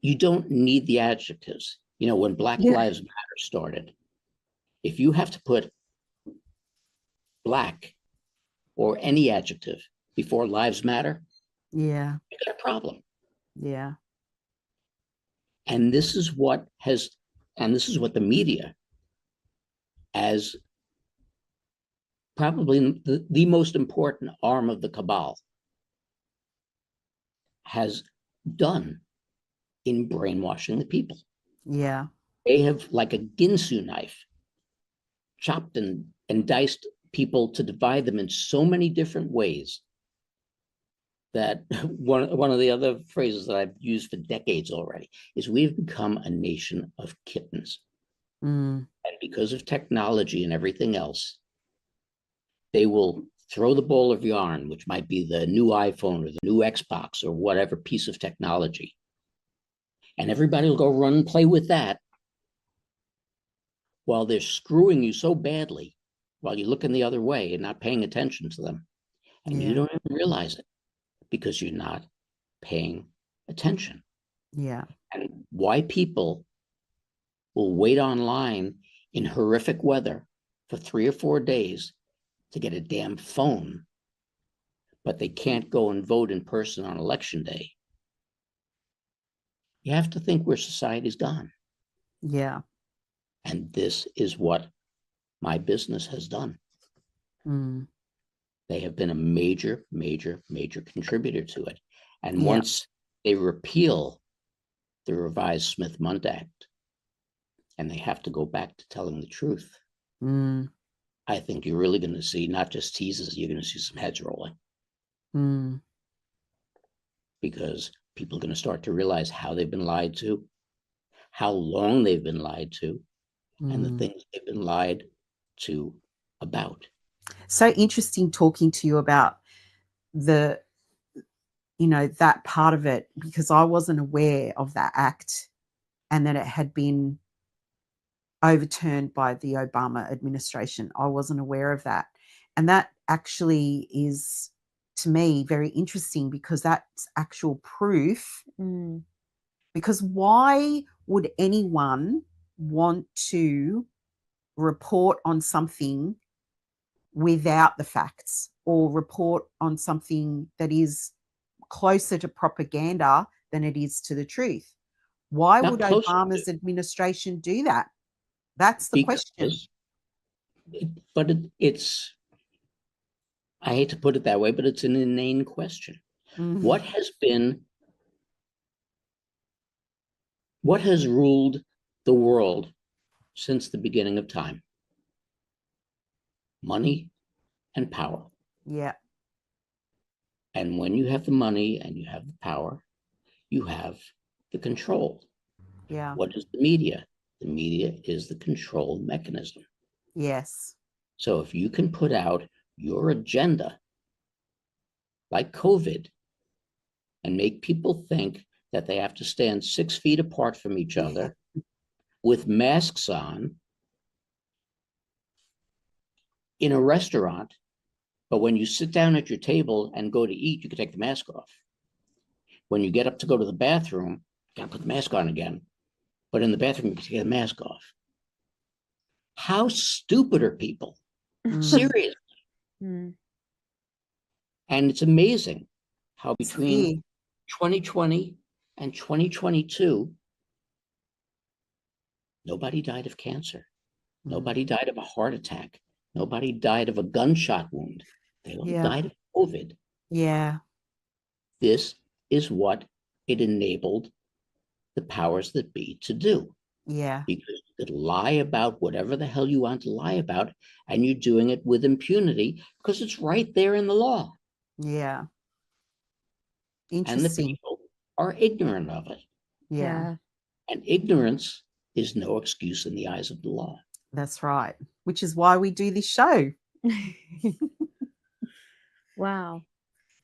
you don't need the adjectives. When Black Yeah. Lives Matter started, if you have to put black or any adjective before lives matter, Yeah. you got a problem. Yeah. And this is what the media, as probably the most important arm of the cabal, has done in brainwashing the people. Yeah. They have, like a Ginsu knife, chopped and diced people to divide them in so many different ways that one of the other phrases that I've used for decades already is, we've become a nation of kittens. Mm. And because of technology and everything else, they will throw the ball of yarn, which might be the new iPhone or the new Xbox or whatever piece of technology, and everybody will go run and play with that, while they're screwing you so badly, while you're looking the other way and not paying attention to them. And you Yeah. don't even realize it, because you're not paying attention. Yeah. And why people will wait online in horrific weather for 3 or 4 days to get a damn phone, but they can't go and vote in person on election day. You have to think where society's gone. Yeah. And this is what my business has done. Mm. They have been a major, major, major contributor to it. And Yeah. once they repeal the revised Smith-Mundt Act, and they have to go back to telling the truth, Mm. I think you're really going to see not just teases, you're going to see some heads rolling, Mm. because people are going to start to realize how they've been lied to, how long they've been lied to, and the Mm. things they've been lied to about. So interesting talking to you about the, that part of it, because I wasn't aware of that act, and that it had been overturned by the Obama administration. I wasn't aware of that. And that actually is, to me, very interesting, because that's actual proof. Mm. Because why would anyone want to report on something without the facts, or report on something that is closer to propaganda than it is to the truth? Why Not would closer Obama's administration do that? That's the question. It's, I hate to put it that way, but it's an inane question. Mhm. What has ruled the world since the beginning of time? Money and power. Yeah. And when you have the money and you have the power, you have the control. Yeah. What is the media? The media is the control mechanism. Yes. So if you can put out your agenda, like COVID, and make people think that they have to stand 6 feet apart from each other with masks on, in a restaurant, but when you sit down at your table and go to eat, you can take the mask off. When you get up to go to the bathroom, you gotta put the mask on again. But in the bathroom, you can take the mask off. How stupid are people? Serious. Mm. And it's amazing how It's between fear. 2020 and 2022, nobody died of cancer. Nobody died of a heart attack. Nobody died of a gunshot wound. They all Yeah. died of COVID. Yeah. This is what it enabled the powers that be to do. Yeah. Because you could lie about whatever the hell you want to lie about, and you're doing it with impunity because it's right there in the law. Yeah. And the Interesting. people are ignorant of it. Yeah. And ignorance is no excuse in the eyes of the law. That's right. Which is why we do this show. Wow.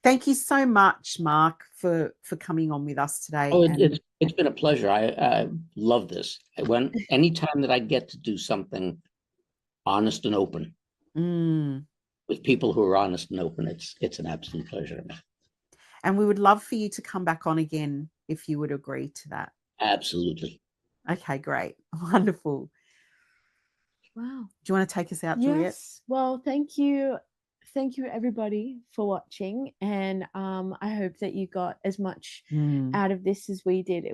Thank you so much, Mark, for coming on with us today. Oh, And it's been a pleasure. I love this. Anytime that I get to do something honest and open with people who are honest and open, it's an absolute pleasure to me. and we would love for you to come back on again if you would agree to that. Absolutely. Okay, great. Wonderful. Wow. Do you want to take us out, Juliet? Yes. Well, thank you. Thank you, everybody, for watching. And I hope that you got as much out of this as we did.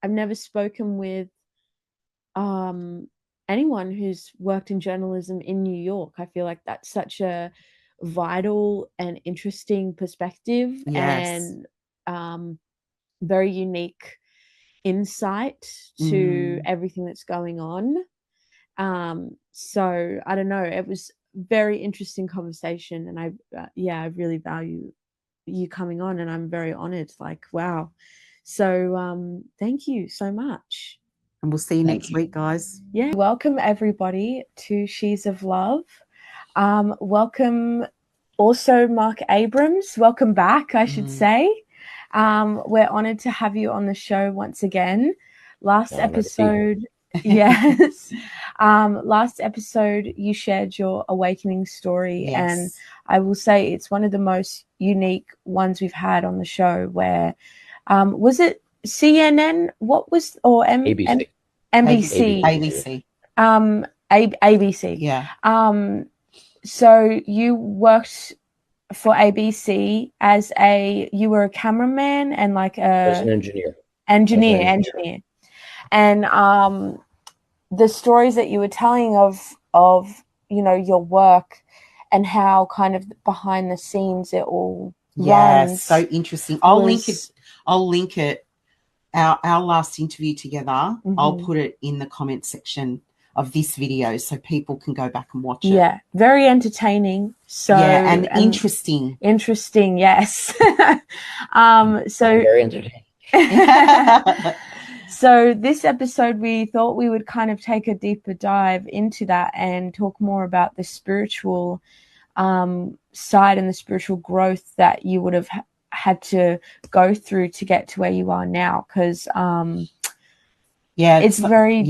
I've never spoken with anyone who's worked in journalism in New York. I feel like that's such a vital and interesting perspective. Yes. And very unique insight to everything that's going on. So I don't know, it was very interesting conversation, and I really value you coming on, and I'm very honored. Like, wow. So thank you so much. And we'll see you Thank next you. week, guys. Yeah. Welcome everybody to She's of Love. Welcome also Mark Abrams. Welcome back, I should say. We're honored to have you on the show once again. Last Honored to be episode, yes. Last episode you shared your awakening story, and Yes. I will say it's one of the most unique ones we've had on the show. Where was it CNN? What was or ABC. NBC? ABC. ABC. Yeah. So you worked for ABC as you were a cameraman and like As an a engineer. engineer. And the stories that you were telling of your work and how kind of behind the scenes it all runs. So interesting. I'll link it. Our last interview together. I'll put it in the comment section of this video so people can go back and watch it. Yeah, very entertaining. So and interesting. Interesting, yes. So Very entertaining. So this episode, we thought we would kind of take a deeper dive into that and talk more about the spiritual side and the spiritual growth that you would have had to go through to get to where you are now. Because it's very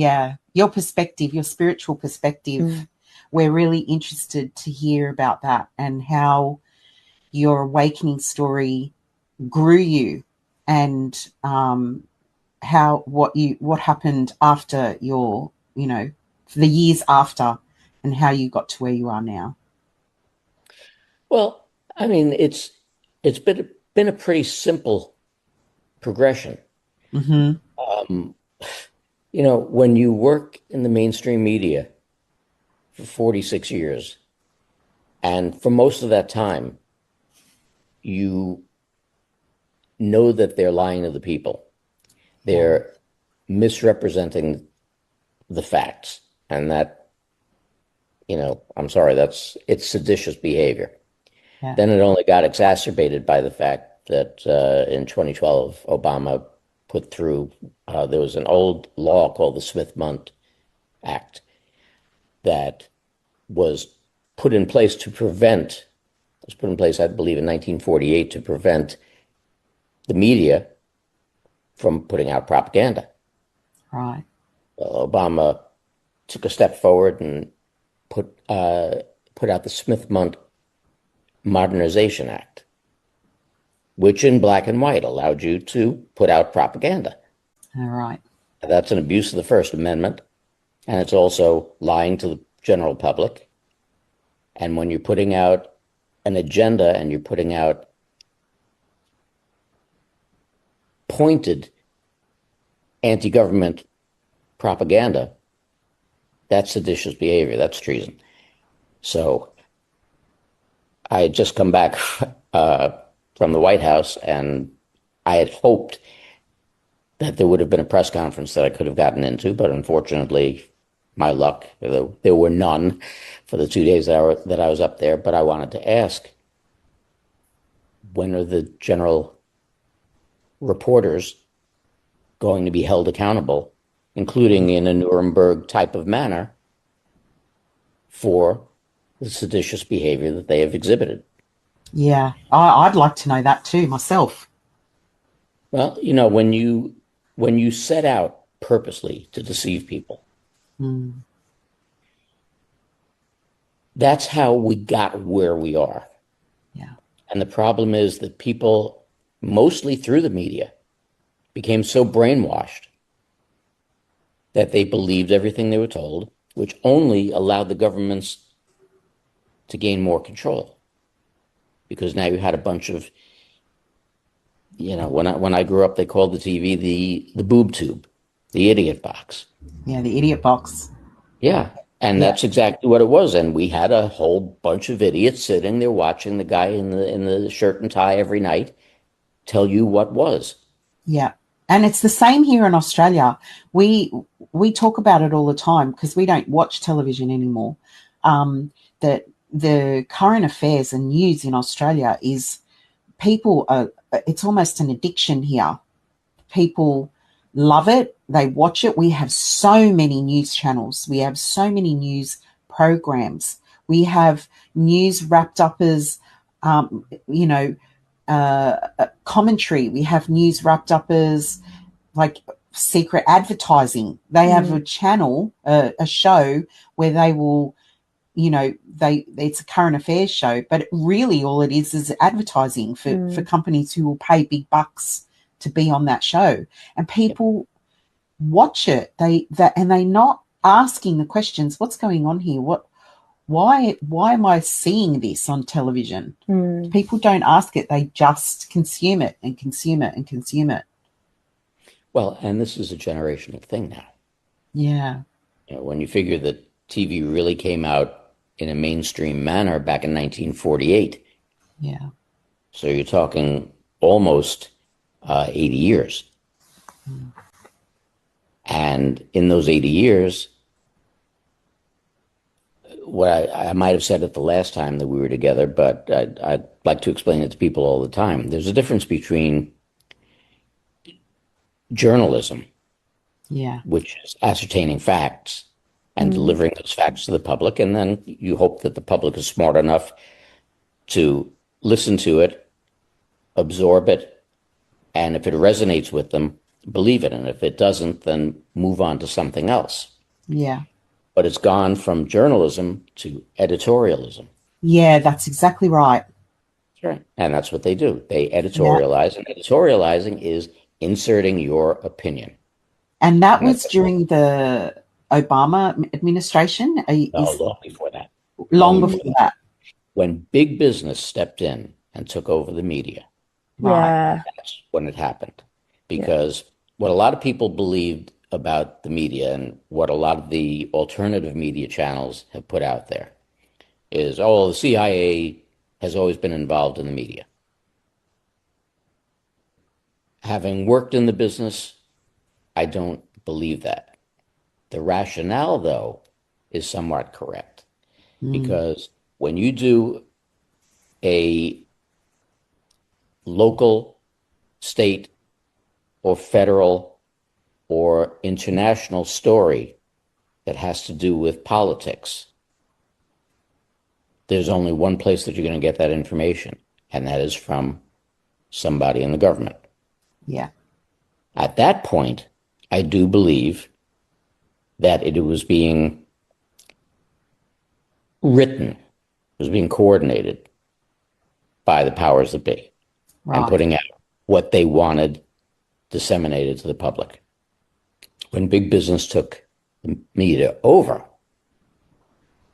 your perspective, your spiritual perspective. We're really interested to hear about that and how your awakening story grew you, and what happened after the years after, and how you got to where you are now. Well, I mean, it's been a pretty simple progression. When you work in the mainstream media for 46 years, and for most of that time, you know that they're lying to the people. They're misrepresenting the facts, and that, I'm sorry, it's seditious behavior. Yeah. Then it only got exacerbated by the fact that in 2012, Obama put through, there was an old law called the Smith-Mundt Act that was put in place, I believe, in 1948 to prevent the media from putting out propaganda. Right. Obama took a step forward and put put out the Smith-Mundt Modernization Act, which in black and white allowed you to put out propaganda. All right. That's an abuse of the First Amendment, and it's also lying to the general public. And when you're putting out an agenda and you're putting out pointed anti-government propaganda, that's seditious behavior. That's treason. So I had just come back from the White House, and I had hoped that there would have been a press conference that I could have gotten into, but unfortunately, my luck, there were none for the 2 days that I was up there. But I wanted to ask, when are the general reporters going to be held accountable, including in a Nuremberg type of manner, for the seditious behavior that they have exhibited? Yeah, I'd like to know that too myself. Well, you know, when you set out purposely to deceive people, that's how we got where we are. Yeah. And the problem is that people, mostly through the media, became so brainwashed that they believed everything they were told, which only allowed the governments to gain more control. Because now you had a bunch of, you know, when I grew up, they called the TV the boob tube, the idiot box. Yeah, the idiot box. Yeah. And that's exactly what it was. And we had a whole bunch of idiots sitting there watching the guy in the shirt and tie every night tell you what was. Yeah. And it's the same here in Australia. We talk about it all the time because we don't watch television anymore. That the current affairs and news in Australia is it's almost an addiction here. People love it. They watch it. We have so many news channels. We have so many news programs. We have news wrapped up as, commentary. We have news wrapped up as like secret advertising. They have a channel, a show where they will, it's a current affairs show, but really all it is advertising for companies who will pay big bucks to be on that show. And people watch it. And they're not asking the questions, what's going on here? Why am I seeing this on television? People don't ask it. They just consume it and consume it and consume it. Well, and this is a generational thing now. Yeah. You know, when you figure that TV really came out in a mainstream manner back in 1948. Yeah. So you're talking almost 80 years. And in those 80 years, what I might have said it the last time that we were together, but I'd like to explain it to people all the time. There's a difference between journalism, which is ascertaining facts and delivering those facts to the public, and then you hope that the public is smart enough to listen to it, absorb it, and if it resonates with them, believe it, and if it doesn't, then move on to something else. Yeah. But it's gone from journalism to editorialism. Yeah, that's exactly right. Right. And that's what they do. They editorialize, and editorializing is inserting your opinion. And that was during the Obama administration? Long before that. Long before that. When big business stepped in and took over the media. Yeah. That's when it happened. Because what a lot of people believed about the media and what a lot of the alternative media channels have put out there is, the CIA has always been involved in the media. Having worked in the business, I don't believe that. The rationale, though, is somewhat correct. Because when you do a local, state, or federal, or international story that has to do with politics, there's only one place that you're going to get that information, and that is from somebody in the government. Yeah. At that point, I do believe that it was being written was being coordinated by the powers that be and Right. putting out what they wanted disseminated to the public. When big business took the media over,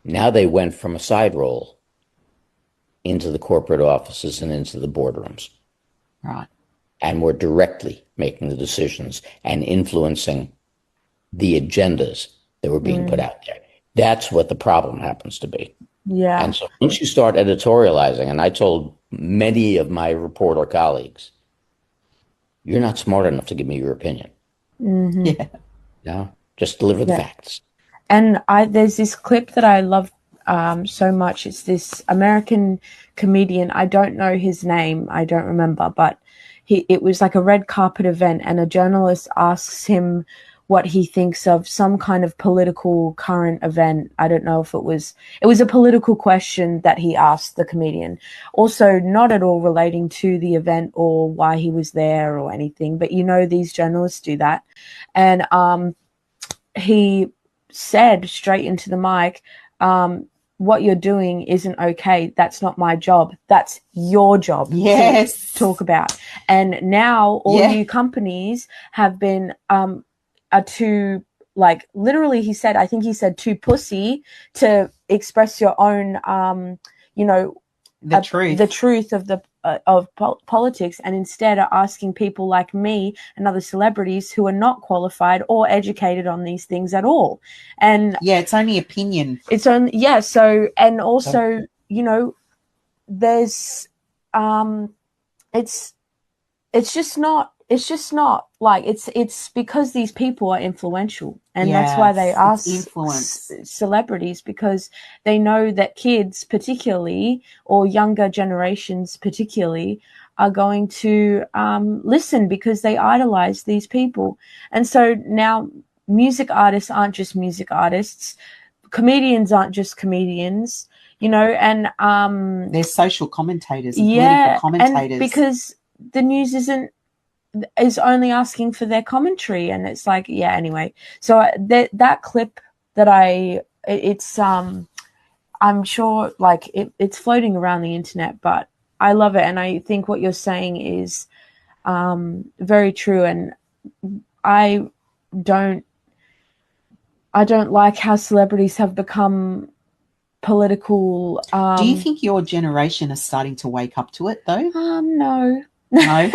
now they went from a side role into the corporate offices and into the boardrooms, Right. and were directly making the decisions and influencing the agendas that were being put out there. That's what the problem happens to be. Yeah. And so once you start editorializing, and I told many of my reporter colleagues, you're not smart enough to give me your opinion. Mhm. Yeah. No, just deliver the Yeah. facts. And there's this clip that I love so much. It's this American comedian. I don't know his name. I don't remember, but it was like a red carpet event, and a journalist asks him what he thinks of some kind of political current event. I don't know if it was a political question that he asked the comedian. Also, not at all relating to the event or why he was there or anything, but these journalists do that. And he said straight into the mic, what you're doing isn't okay. That's not my job. That's your job Yes. to talk about. And now all Yeah. you companies have been are too, like, literally I think he said too pussy to express your own The truth. the truth of the politics, and instead are asking people like me and other celebrities who are not qualified or educated on these things at all. And Yeah, it's only opinion. it's only so, and also there's it's just not like it's because these people are influential, and that's why they Yes, are it's influence. celebrities, because they know that kids particularly, or younger generations particularly, are going to listen because they idolize these people. And so now music artists aren't just music artists, comedians aren't just comedians, and They're social commentators and yeah, political and commentators. because the news is only asking for their commentary, and it's like, yeah, anyway. So that clip that it's I'm sure, like, it's floating around the internet, but I love it, and I think what you're saying is very true. And I don't like how celebrities have become political. Do you think your generation is starting to wake up to it, though? No. No?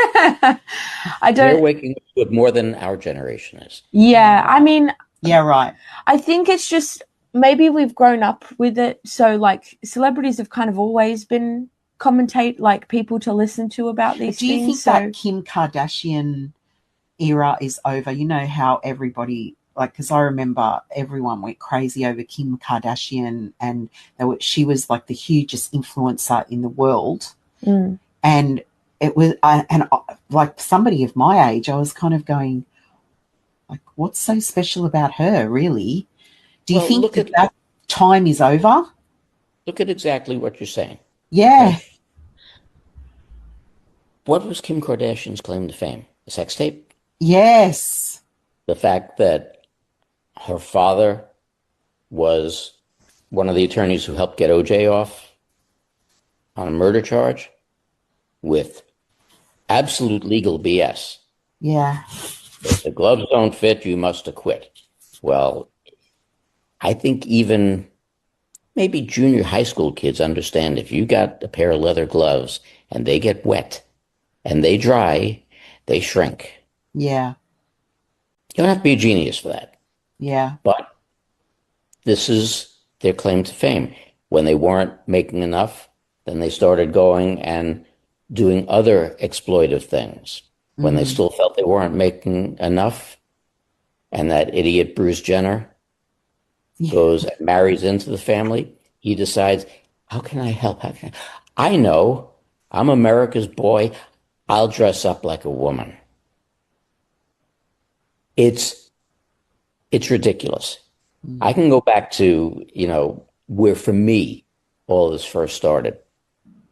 I They're don't. waking up to it more than our generation is. Yeah, I mean, Yeah, right. I think it's just maybe we've grown up with it. So, like, celebrities have kind of always been like people to listen to about these But do you think things. that Kim Kardashian era is over? You know how everybody, like, because I remember everyone went crazy over Kim Kardashian, and she was like the hugest influencer in the world. And it was, like, somebody of my age, I was kind of going, like, what's so special about her, really? Do you Well, think that time is over? Look at exactly what you're saying. Yeah. Okay. What was Kim Kardashian's claim to fame? The sex tape? Yes. The fact that her father was one of the attorneys who helped get OJ off on a murder charge with absolute legal BS. Yeah. If the gloves don't fit, you must acquit. Well, I think even maybe junior high school kids understand if you got a pair of leather gloves and they get wet and they dry, they shrink. Yeah. You don't have to be a genius for that. Yeah. But this is their claim to fame. When they weren't making enough, then they started going and doing other exploitive things. When they still felt they weren't making enough, and that idiot Bruce Jenner goes and marries into the family, he decides, how can I help? I know, I'm America's boy. I'll dress up like a woman. It's ridiculous. I can go back to, where for me, all this first started.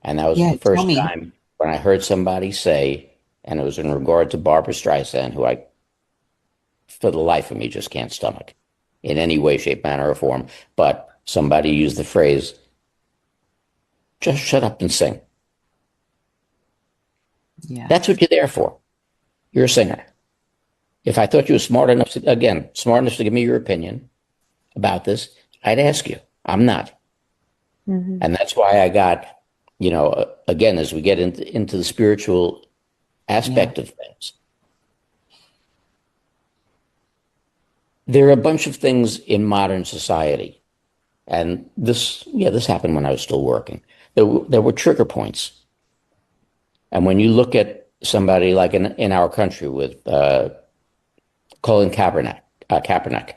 And that was the first time when I heard somebody say, and it was in regard to Barbra Streisand, who I, for the life of me, just can't stomach in any way, shape, manner, or form. But somebody used the phrase, Just shut up and sing. Yeah. That's what you're there for. You're a singer. If I thought you were smart enough to give me your opinion about this, I'd ask you. I'm not. Mhm. And that's why I got, again, as we get into the spiritual aspect of things, there are a bunch of things in modern society. And this happened when I was still working. There were trigger points. And when you look at somebody like in our country with Colin Kaepernick,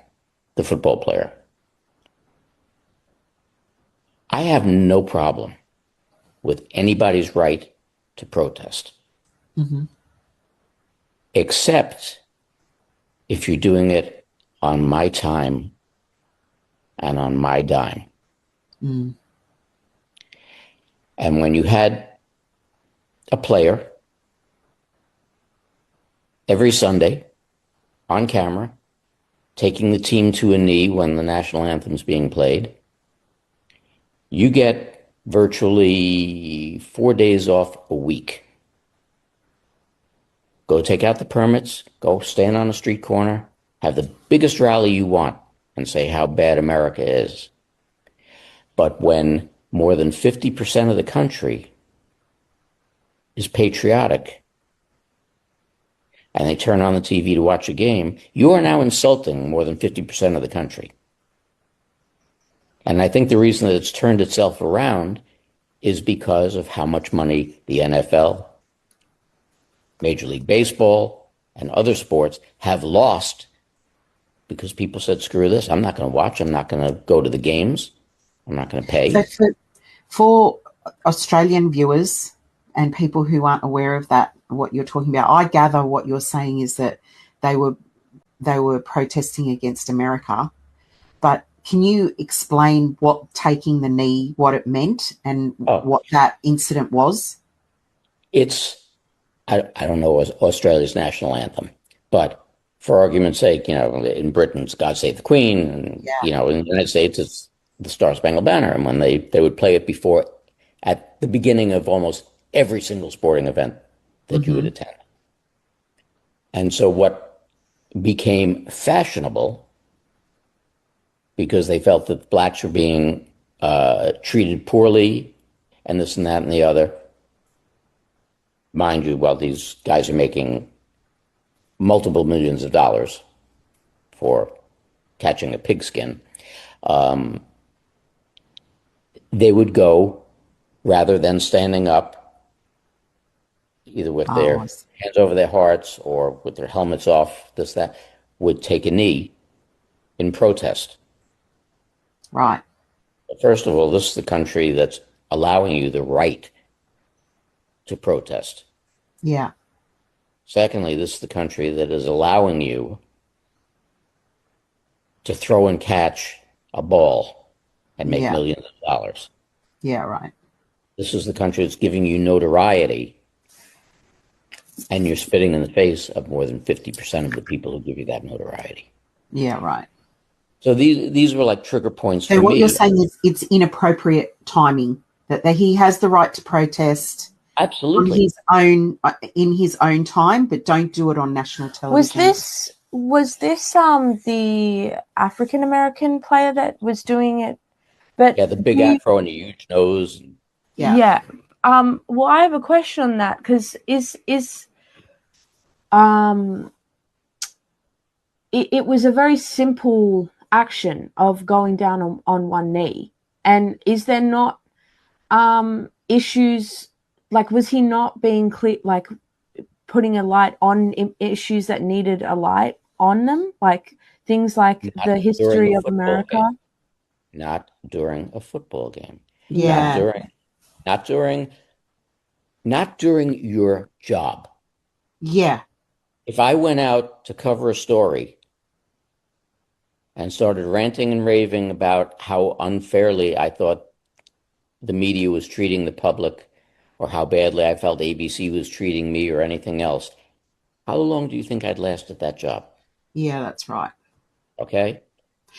the football player, I have no problem with anybody's right to protest, Mhm. except if you're doing it on my time and on my dime. Mm. And when you had a player every Sunday on camera taking the team to a knee when the national anthem's being played, you get virtually 4 days off a week. Go take out the permits, go stand on a street corner, have the biggest rally you want, and say how bad America is. But when more than 50% of the country is patriotic and they turn on the TV to watch a game, you are now insulting more than 50% of the country. And I think the reason that it's turned itself around is because of how much money the NFL, Major League Baseball, and other sports have lost because people said, screw this, I'm not going to watch, I'm not going to go to the games, I'm not going to pay. So for Australian viewers and people who aren't aware of that, what you're talking about, I gather what you're saying is that they were protesting against America. But can you explain what taking the knee, what it meant, and what that incident was? I don't know Australia's national anthem, but for argument's sake, in Britain, it's God Save the Queen, and, in the United States, it's the Star Spangled Banner. And when they would play it before, at the beginning of almost every single sporting event that you would attend. And so what became fashionable, because they felt that blacks were being treated poorly and this and that and the other. Mind you, while these guys are making multiple millions of dollars for catching a pigskin, they would go, rather than standing up, either with their hands over their hearts or with their helmets off, that, would take a knee in protest. Right. First of all, this is the country that's allowing you the right to protest. Yeah. Secondly, this is the country that is allowing you to throw and catch a ball and make millions of dollars. Yeah, right. This is the country that's giving you notoriety, and you're spitting in the face of more than 50% of the people who give you that notoriety. Yeah, right. So these were like trigger points for me. So what you're saying is it's inappropriate timing, that he has the right to protest. Absolutely. In his own time, but don't do it on national television. Was this the African American player that was doing it? But the big afro and the huge nose. Yeah. Well, I have a question on that, because it was a very simple action of going down on one knee, and is there not issues, like, was he not being clear, like putting a light on issues that needed a light on them, like things like the history of America? Game. Not during a football game. Yeah. Not during your job. Yeah. If I went out to cover a story and started ranting and raving about how unfairly I thought the media was treating the public, or how badly I felt ABC was treating me, or anything else, how long do you think I'd last at that job? Yeah, that's right. Okay?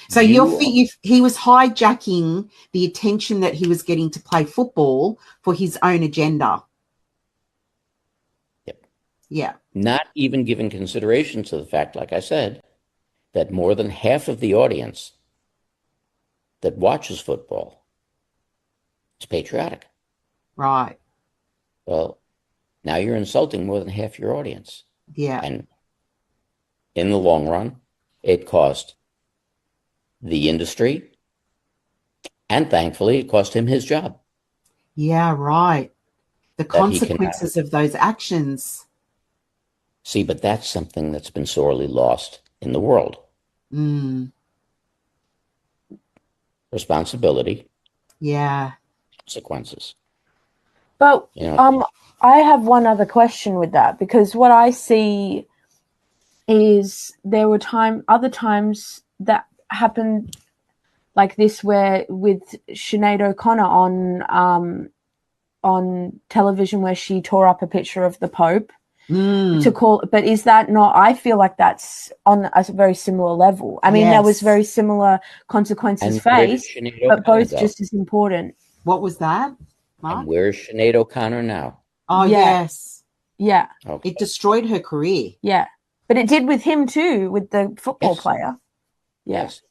So You he was hijacking the attention that he was getting to play football for his own agenda. Yep. Yeah. not even giving consideration to the fact, like I said, that more than half of the audience that watches football is patriotic. Right. Well, now you're insulting more than half your audience. Yeah. And in the long run, it cost the industry, and thankfully, it cost him his job. Yeah, right. The That he cannot consequences of those actions. see, but that's something that's been sorely lost in the world. Mm, Responsibility, yeah. consequences. But You know, I have one other question with that, because what I see is there were other times that happened like this, where with Sinead O'Connor on television, where she tore up a picture of the Pope Mm, to call. But is that not? I feel like that's on a very similar level. I mean, there was yes. very similar consequences and where did faced, Sinead but O'Connor both go? just as important. What was that, And Mark? where's Sinead O'Connor now? Oh, Yeah. yes. Yeah, Okay. It destroyed her career. yeah. But it did with him too, with the football Yes. player. Yeah. Yes.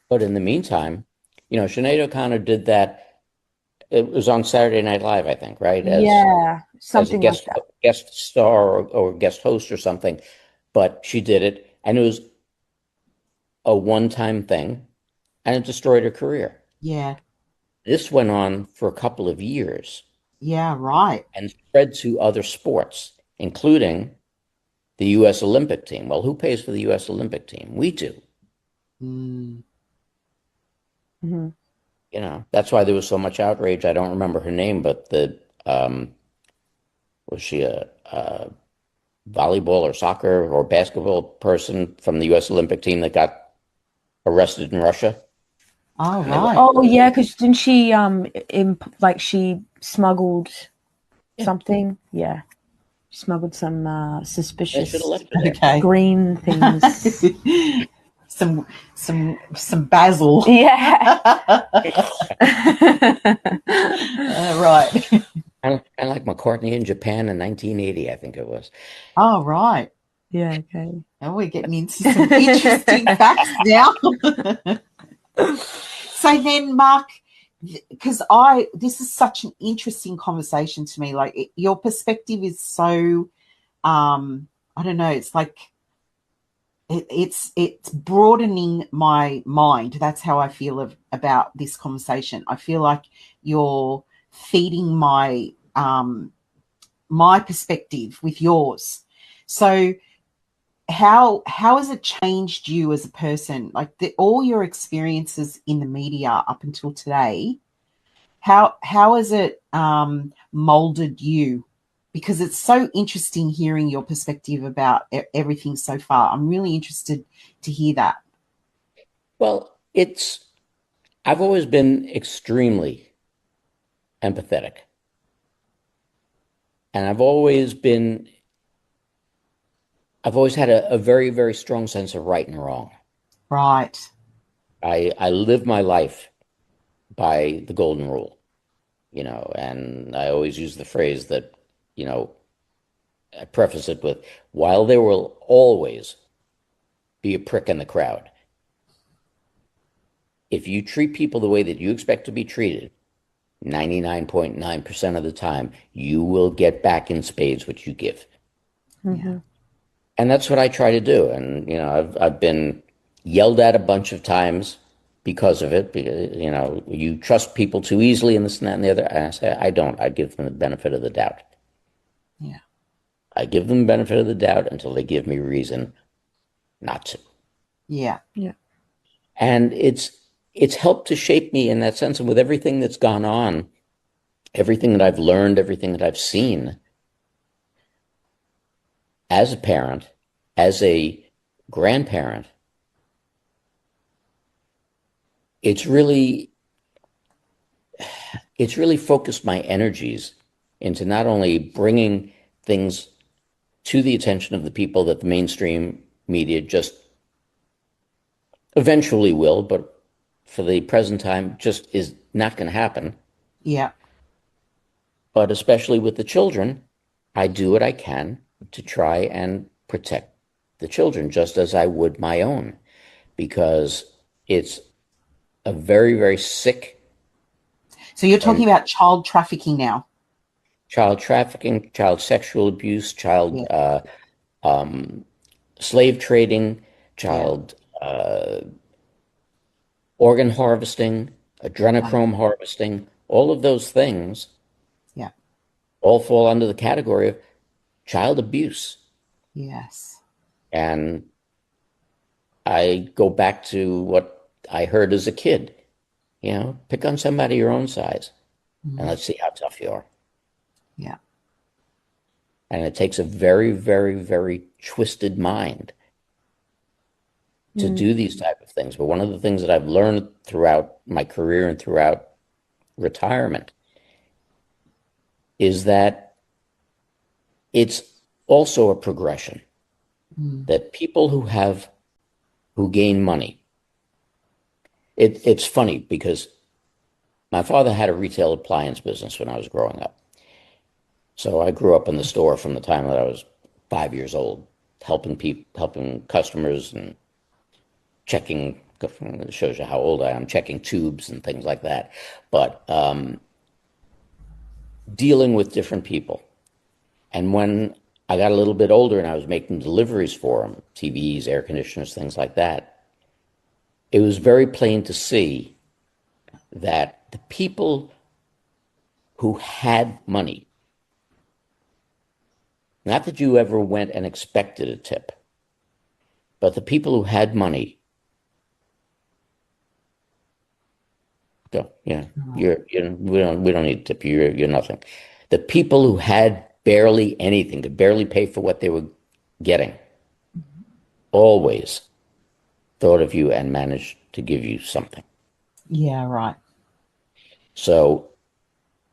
But in the meantime, Sinead O'Connor did that. It was on Saturday Night Live, I think, right? Yeah, As a something like that. guest star or guest host or something. But she did it, and it was a one-time thing, and it destroyed her career. Yeah. This went on for a couple of years Yeah, right. and spread to other sports, including the U.S. Olympic team. Well, who pays for the U.S. Olympic team? We do. Mm, Mhm. That's why there was so much outrage. I don't remember her name, but was she a volleyball or soccer or basketball person from the U.S. Olympic team that got arrested in Russia? oh, And they were- right. Oh yeah, because didn't she she smuggled Yeah. something? Yeah, she smuggled some They suspicious should have left her there. Okay. green things. some basil. Yeah. Right. Kind of like McCartney in Japan in 1980, I think it was. Oh, right. Yeah. Okay. Now we're getting into some interesting facts now. So then, Mark, because this is such an interesting conversation to me. Like your perspective is so, I don't know. It's like it's broadening my mind. That's how I feel about this conversation. I feel like you're feeding my my perspective with yours. So how has it changed you as a person? Like all your experiences in the media up until today, how has it molded you? Because it's so interesting hearing your perspective about everything so far. I'm really interested to hear that. Well, I've always been extremely empathetic. And I've always had a very, very strong sense of right and wrong. Right. I live my life by the golden rule, and I always use the phrase that, I preface it with, while there will always be a prick in the crowd, if you treat people the way that you expect to be treated, 99.9% of the time, you will get back in spades what you give. Mhm. And that's what I try to do. And, I've been yelled at a bunch of times because of it, because, you trust people too easily and this and that and the other. And I say, I don't. I give them the benefit of the doubt. Yeah. I give them the benefit of the doubt until they give me reason not to. Yeah. Yeah. And it's helped to shape me in that sense. And with everything that's gone on, everything that I've learned, everything that I've seen as a parent, as a grandparent, it's really focused my energies into not only bringing things to the attention of the people that the mainstream media just eventually will, but for the present time, just is not going to happen. Yeah. But especially with the children, I do what I can to try and protect the children just as I would my own, because it's a very, very sick So you're talking and about child trafficking now. child trafficking, child sexual abuse, child Yeah. slave trading, Yeah. child organ harvesting, Wow. adrenochrome harvesting, all of those things Yeah. all fall under the category of child abuse. Yes. And I go back to what I heard as a kid, pick on somebody your own size and let's see how tough you are. Yeah. And it takes a very, very, very twisted mind to do these type of things. But one of the things that I've learned throughout my career and throughout retirement is that it's also a progression, that people who gain money, it's funny because my father had a retail appliance business when I was growing up. So I grew up in the store from the time that I was 5 years old, helping customers and checking, it shows you how old I am, checking tubes and things like that. But dealing with different people. And when I got a little bit older and I was making deliveries for them, TVs, air conditioners, things like that, it was very plain to see that the people who had money, not that you ever went and expected a tip, but the people who had money, go, we don't need a tip. You're nothing. The people who had barely anything, could barely pay for what they were getting, always thought of you and managed to give you something. Yeah, right. So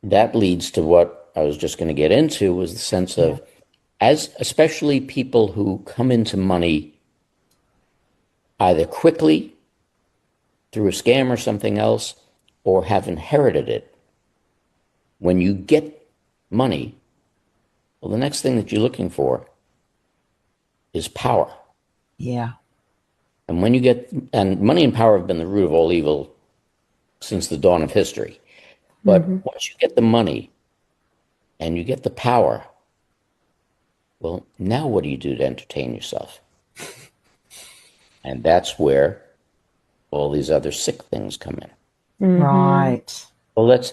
that leads to what I was just going to get into, was the sense of, especially people who come into money either quickly through a scam or something else, or have inherited it. When you get money, well, the next thing that you're looking for is power. Yeah. And and money and power have been the root of all evil since the dawn of history. But once you get the money and you get the power, well, now what do you do to entertain yourself? And that's where all these other sick things come in. Right. Well, let's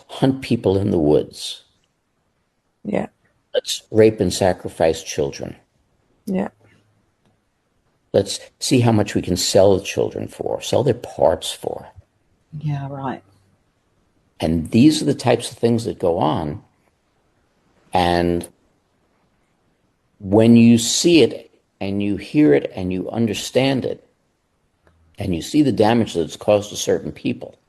hunt people in the woods. Yeah. Let's rape and sacrifice children. Yeah. Let's see how much we can sell the children for, sell their parts for. Yeah, right. And these are the types of things that go on. And when you see it and you hear it and you understand it, and you see the damage that it's caused to certain people,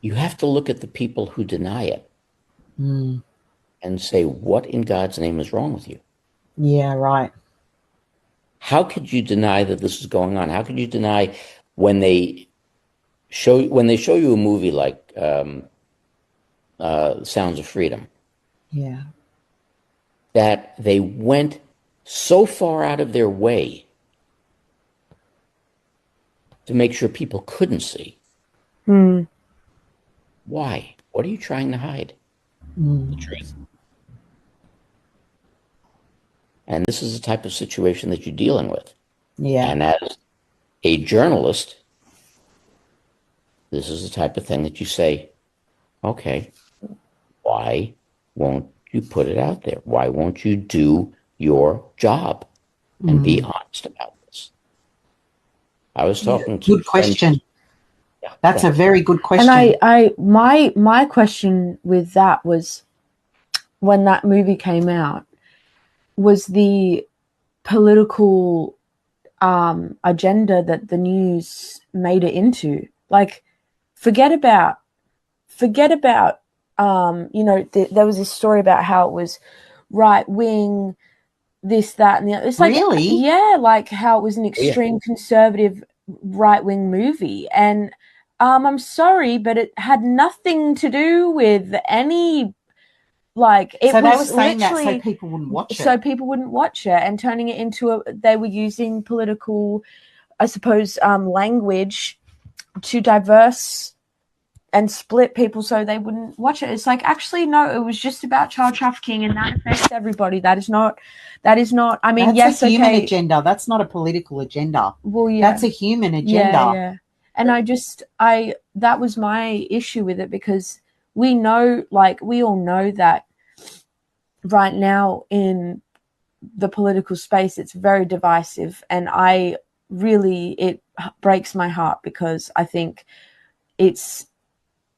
you have to look at the people who deny it and say, what in God's name is wrong with you? Yeah, right. How could you deny that this is going on? How could you deny when they show you a movie like Sounds of Freedom, Yeah. that they went so far out of their way to make sure people couldn't see? Why? What are you trying to hide? The truth. And this is the type of situation that you're dealing with. Yeah. And as a journalist, this is the type of thing that you say, okay, why won't you put it out there? Why won't you do your job and be honest about this? I was talking to Good question. Yeah, That's a very good question. And my question with that was, when that movie came out, was the political agenda that the news made it into. Like, forget about there was this story about how it was right wing this, that, and the other. It's like, Really? yeah, like how it was an yeah. extreme conservative right-wing movie. And I'm sorry, but it had nothing to do with any, like, it So they were was saying that so literally people wouldn't watch so it. people wouldn't watch it, and turning it into they were using political, I suppose, language to diverse and split people so they wouldn't watch it. It's like, actually, no, it was just about child trafficking, and that affects everybody. That is not, I mean, That's yes, a human okay. agenda. That's not a political agenda. Well, yeah. That's a human Yeah, agenda. yeah. And that was my issue with it, because we know, like, we all know that right now in the political space, it's very divisive. And it breaks my heart, because I think it's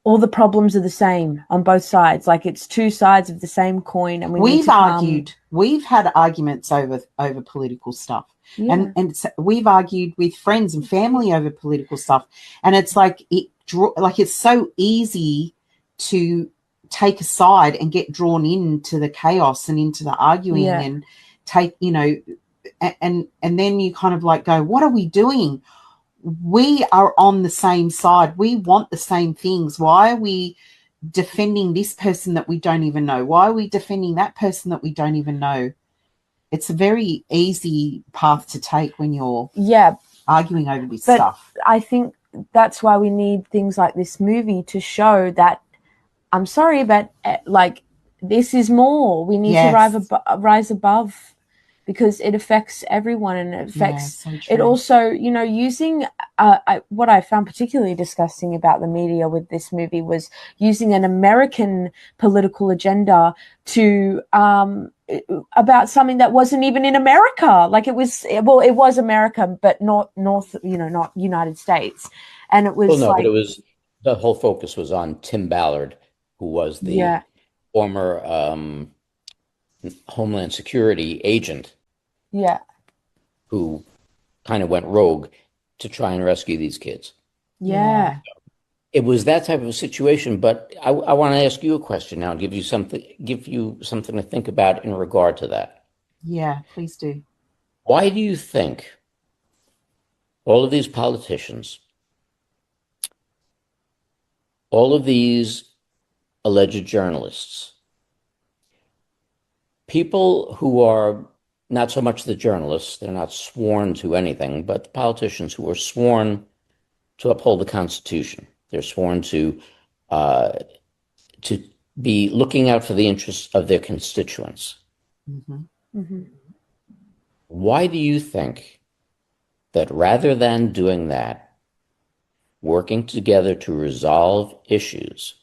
all the problems are the same on both sides. Like, it's two sides of the same coin, and We've had arguments over political stuff. Yeah. And we've argued with friends and family over political stuff. And it's like it's so easy to take a side and get drawn into the chaos and into the arguing and take, and then you kind of like go, what are we doing? We are on the same side. We want the same things. Why are we defending this person that we don't even know? Why are we defending that person that we don't even know? It's a very easy path to take when you're arguing over this stuff. I think that's why we need things like this movie to show that, I'm sorry, but like, this is more. We need to rise above, because it affects everyone, and it affects it also, using what I found particularly disgusting about the media with this movie was using an American political agenda to about something that wasn't even in America. Like, it was America, but not not United States. And it was but it was, the whole focus was on Tim Ballard, who was the former Homeland Security agent, who kind of went rogue to try and rescue these kids. It was that type of a situation. But I want to ask you a question now, and give you something to think about in regard to that. Yeah, please do. Why do you think all of these politicians, all of these alleged journalists, people who are not so much the journalists, they're not sworn to anything, but the politicians who are sworn to uphold the Constitution, they're sworn to be looking out for the interests of their constituents. Why do you think that rather than doing that, working together to resolve issues,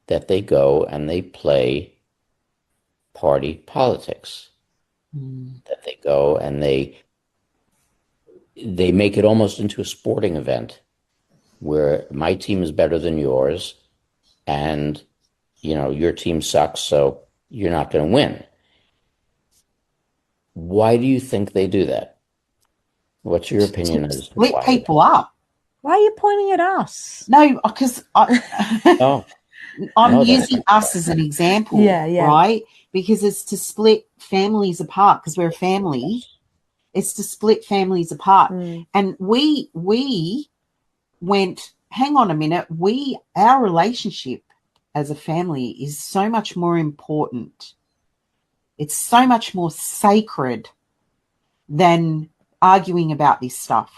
that they go and they play party politics, that they go and they make it almost into a sporting event where my team is better than yours, and your team sucks, so you're not going to win? Why do you think they do that? What's your opinion? To split people up. Why are you pointing at us? No, because I'm using us as an example, right? Because it's to split families apart, because we're a family. It's to split families apart. And we went, hang on a minute, our relationship as a family is so much more important. It's so much more sacred than arguing about this stuff.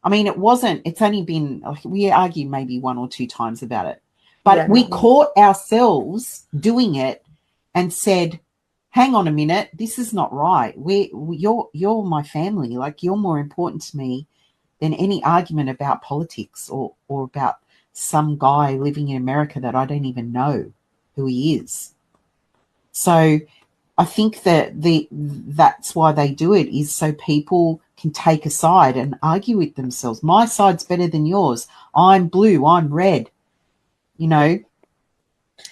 I mean, it's only been, we argued maybe 1 or 2 times about it, but we caught ourselves doing it and said, hang on a minute, this is not right. You're my family. Like, you're more important to me than any argument about politics or about some guy living in America that I don't even know who he is. So I think that that's why they do it, is so people can take a side and argue with themselves. My side's better than yours. I'm blue, I'm red.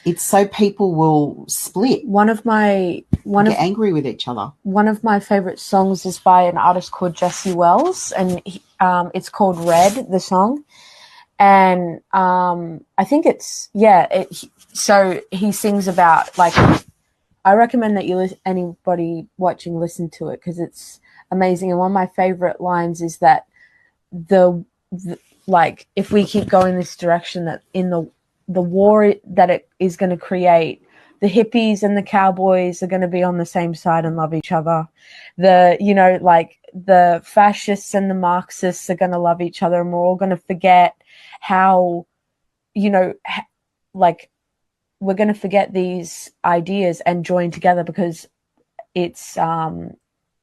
It's so people will split. Get angry with each other. One of my favorite songs is by an artist called Jesse Wells, and it's called Red, the song. And I think so he sings about, like, I recommend that anybody watching listen to it because it's amazing. And one of my favorite lines is that the like if we keep going this direction, that in the war that it is going to create, the hippies and the cowboys are going to be on the same side and love each other. Like the fascists and the Marxists are going to love each other, and we're all going to forget how, like we're going to forget these ideas and join together, because it's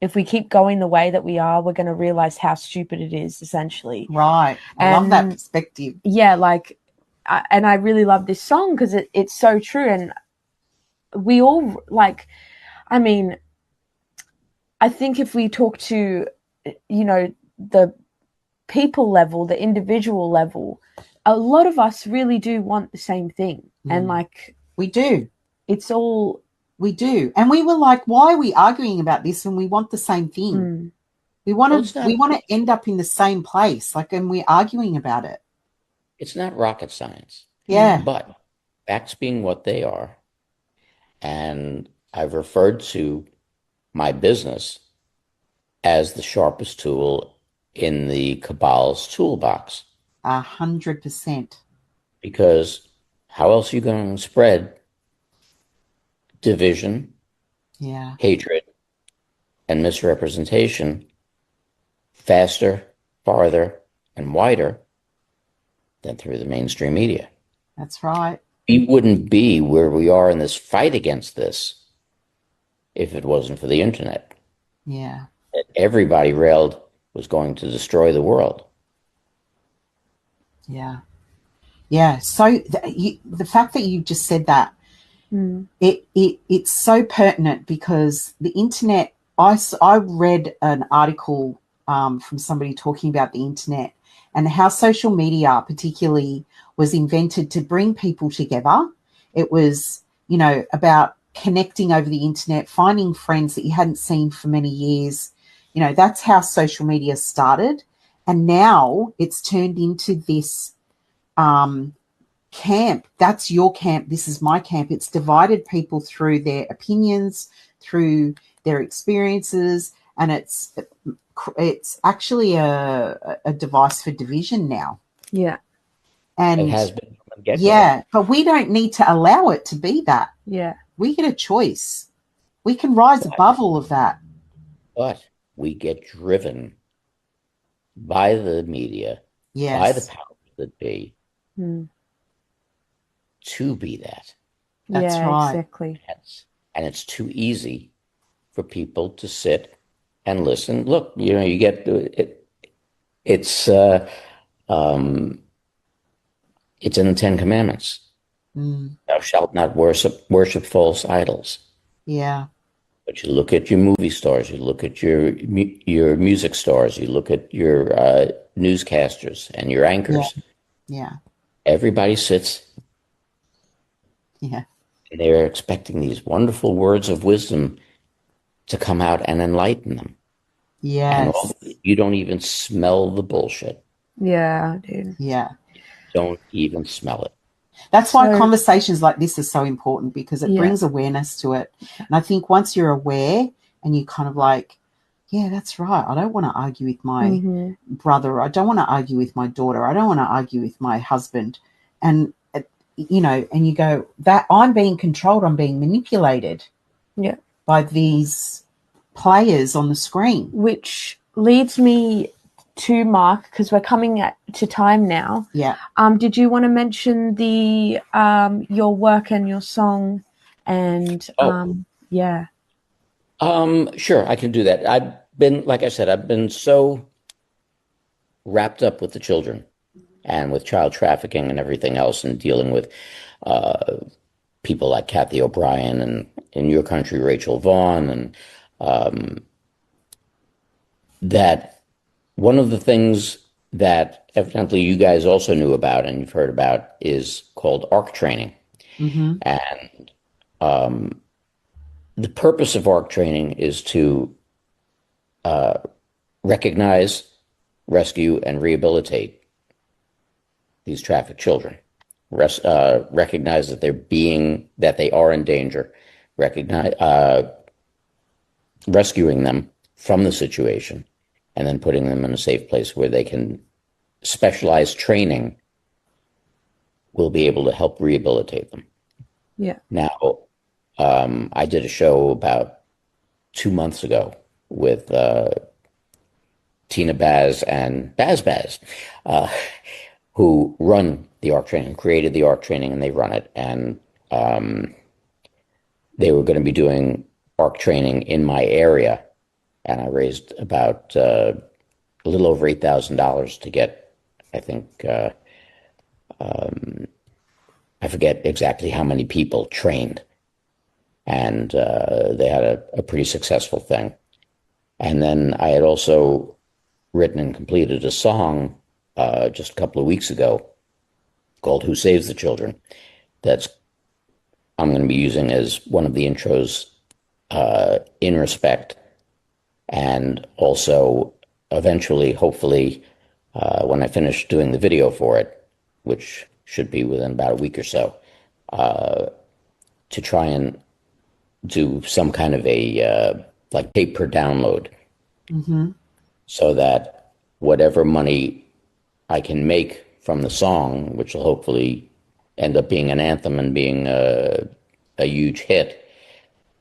if we keep going the way that we are, we're going to realize how stupid it is, essentially. Right. I love that perspective. Yeah, and I really love this song because it's so true. And we all I think if we talk to, the people level, the individual level, a lot of us really do want the same thing. And we do. It's all... We do. And we were like, why are we arguing about this when we want the same thing? We want to end up in the same place, and we're arguing about it. It's not rocket science. Yeah. But facts being what they are, and I've referred to my business as the sharpest tool in the cabal's toolbox. 100%. Because how else are you going to spread division, hatred, and misrepresentation faster, farther, and wider than through the mainstream media? That's right. We wouldn't be where we are in this fight against this if it wasn't for the internet. Yeah. Everybody railed was going to destroy the world. Yeah. Yeah. So the fact that you just said that, it's so pertinent, because the internet, I read an article from somebody talking about the internet and how social media particularly was invented to bring people together. It was, about connecting over the internet, finding friends that you hadn't seen for many years. That's how social media started. And now it's turned into this camp. That's your camp. This is my camp. It's divided people through their opinions, through their experiences, and it's actually a device for division now. Yeah. And it has been from the get-go. Yeah, but we don't need to allow it to be that. Yeah. We get a choice. We can rise above all of that. But we get driven by the media, Yes. by the powers that be, to be that. That's right. Exactly. And it's too easy for people to sit and listen. Look, you get it. It's in the Ten Commandments. Thou shalt not worship false idols. Yeah. But you look at your movie stars, you look at your music stars, you look at your newscasters and your anchors. Yeah. Everybody sits. Yeah. And they're expecting these wonderful words of wisdom to come out and enlighten them. Yes. And you don't even smell the bullshit. Yeah, dude. Yeah. Don't even smell it. That's why conversations like this are so important, because it brings awareness to it. And I think once you're aware and you kind of yeah, that's right. I don't want to argue with my brother. I don't want to argue with my daughter. I don't want to argue with my husband. And, and you go, that I'm being controlled. I'm being manipulated by these players on the screen. Which leads me to Mark, because we're coming to time now. Yeah. Did you want to mention the your work and your song and Sure, I can do that. Like I said, I've been so wrapped up with the children and with child trafficking and everything else, and dealing with people like Kathy O'Brien and in your country, Rachel Vaughn, and that one of the things that evidently you guys also knew about and you've heard about is called ARC training. And the purpose of ARC training is to recognize, rescue, and rehabilitate these trafficked children. Recognize that they are in danger, rescuing them from the situation and then putting them in a safe place where they can specialized training will be able to help rehabilitate them. Yeah. Now, I did a show about 2 months ago with Tina Baz and Baz, who run the ARC training, created the ARC training, and they run it. And they were going to be doing ARC training in my area. And I raised about a little over $8,000 to get, I think, I forget exactly how many people trained. And they had a pretty successful thing. And then I had also written and completed a song just a couple of weeks ago called Who Saves the Children? I'm going to be using as one of the intros in Respect. And also eventually, hopefully, when I finish doing the video for it, which should be within about a week or so, to try and do some kind of a like pay per download, so that whatever money I can make from the song, which will hopefully end up being an anthem and being a huge hit,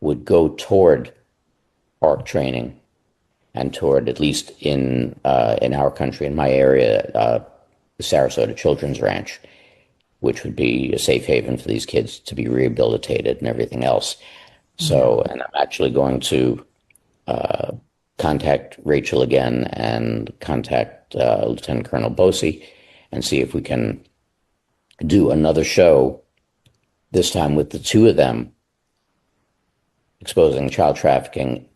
would go toward ARC training and toward, at least in our country, in my area, the Sarasota Children's Ranch, which would be a safe haven for these kids to be rehabilitated and everything else. So, and I'm actually going to contact Rachel again and contact Lieutenant Colonel Bosey and see if we can do another show, this time with the two of them, exposing child trafficking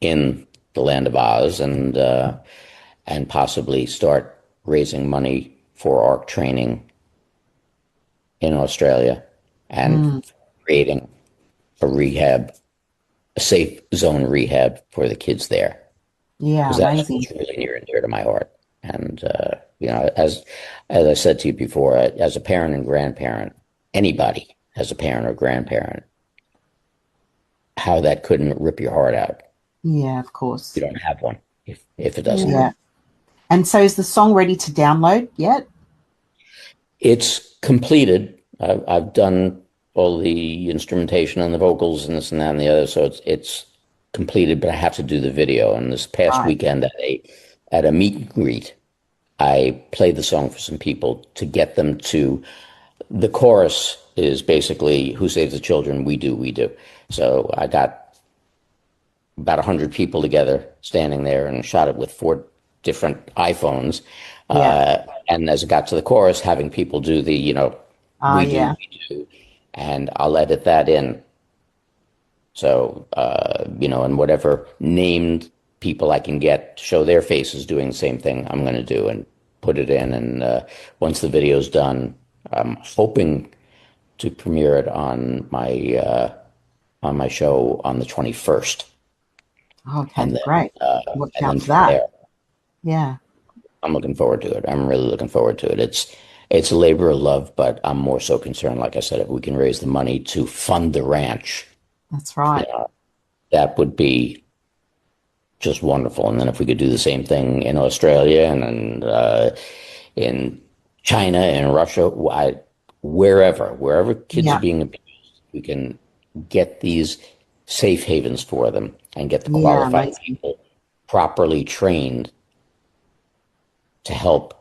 in the land of Oz, and possibly start raising money for ARC training in Australia and creating a safe zone rehab for the kids there. Yeah, 'Cause that's amazing. what's really near and dear to my heart. And as I said to you before, as a parent and grandparent, anybody as a parent or grandparent, how that couldn't rip your heart out. Yeah, of course. You don't have one if it doesn't. Yeah. And so is the song ready to download yet? It's completed. I've done all the instrumentation and the vocals and this and that and the other, so it's completed. But I have to do the video. And this past weekend at a meet and greet, I played the song for some people to get them to. The chorus is basically "Who saves the children? We do, we do." So I got about 100 people together, standing there, and shot it with 4 different iPhones. And as it got to the chorus, having people do the, we do, and I'll edit that in. So, and whatever named people I can get to show their faces doing the same thing, I'm going to do and put it in. And once the video's done, I'm hoping to premiere it on my show on the 21st. Okay, And then, great. Watch and out then for from that. there, Yeah. I'm looking forward to it. I'm really looking forward to it. It's a labor of love, but I'm more so concerned, like I said, if we can raise the money to fund the ranch, That's right. that would be just wonderful. And then if we could do the same thing in Australia and in China and Russia, wherever kids are being abused, we can get these safe havens for them and get the qualified people properly trained to help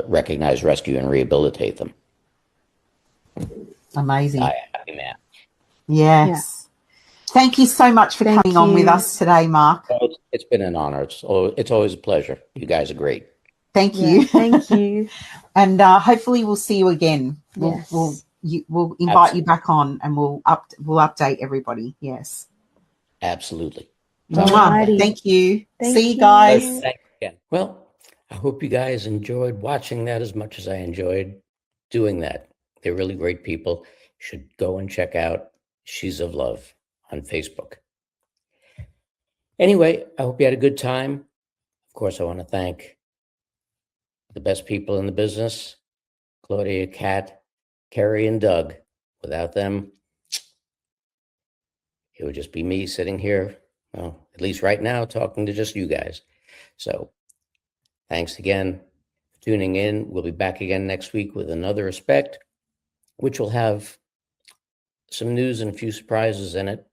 recognize, rescue, and rehabilitate them. Amazing. Happy man. Yes. Thank you so much for coming on with us today, Mark. Well, it's been an honor. It's always a pleasure. You guys are great. Thank you. Thank you. And hopefully we'll see you again. Yes. We'll invite you back on, and we'll update everybody. Yes. Absolutely. Alrighty. Thank you. Thank See you you. guys. Thanks again. Well, I hope you guys enjoyed watching that as much as I enjoyed doing that. They're really great people. You should go and check out She's of Love on Facebook. Anyway, I hope you had a good time. Of course, I want to thank the best people in the business, Claudia, Kat, Kerry, and Doug. Without them, it would just be me sitting here, well, at least right now, talking to just you guys. So thanks again for tuning in. We'll be back again next week with another Respect, which will have some news and a few surprises in it.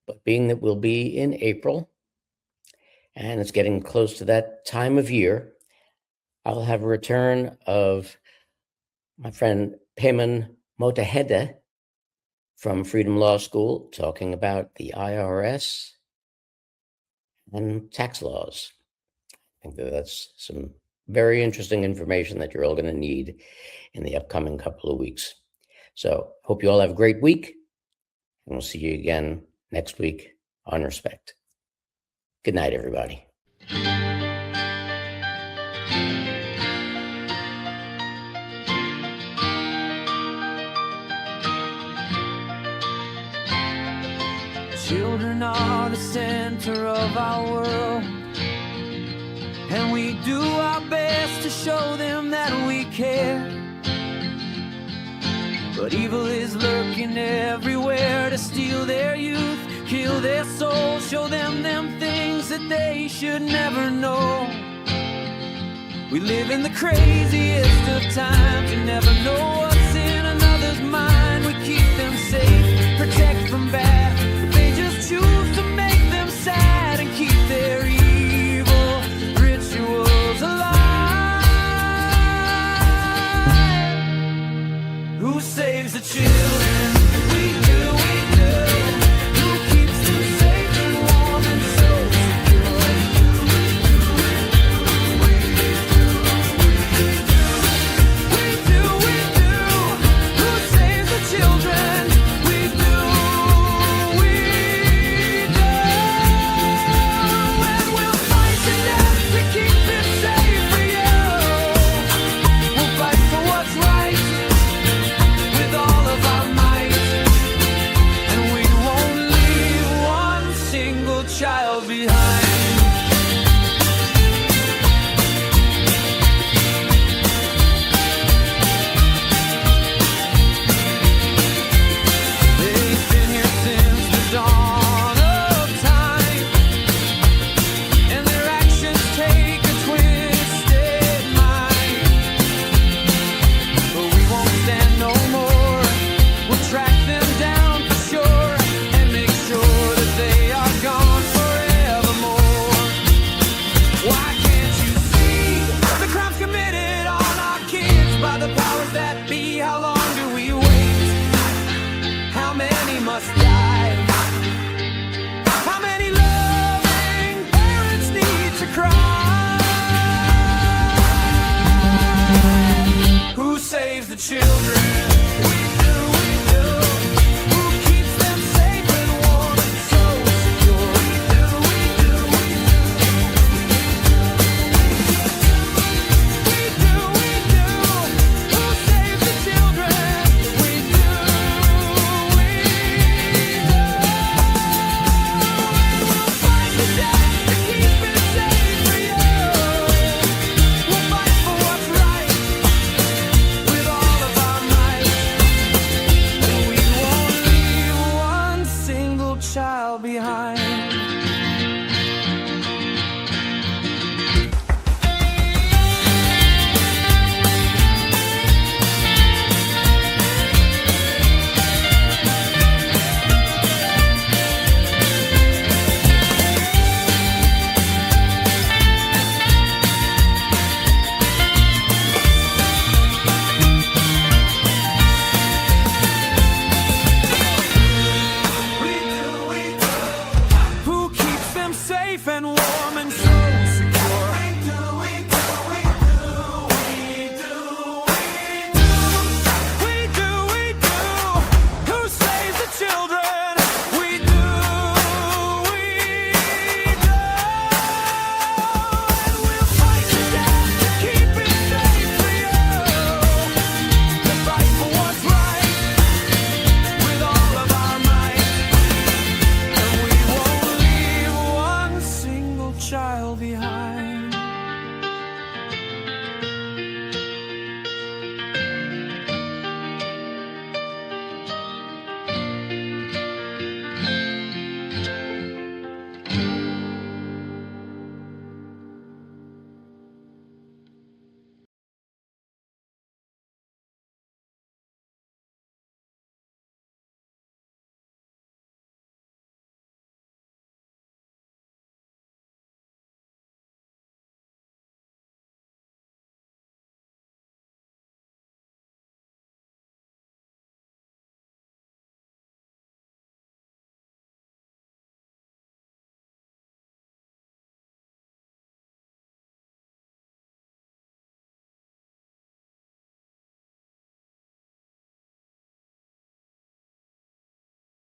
But being that we'll be in April and it's getting close to that time of year, I'll have a return of my friend Payman Motaheda from Freedom Law School talking about the IRS and tax laws. I think that's some very interesting information that you're all going to need in the upcoming couple of weeks. So hope you all have a great week, and we'll see you again next week on Respect. Good night, everybody. Children are the center of our world, and we do our best to show them that we care. But evil is lurking everywhere to steal their youth, kill their souls, show them things that they should never know. We live in the craziest of times, you never know what's in another's mind. We keep them safe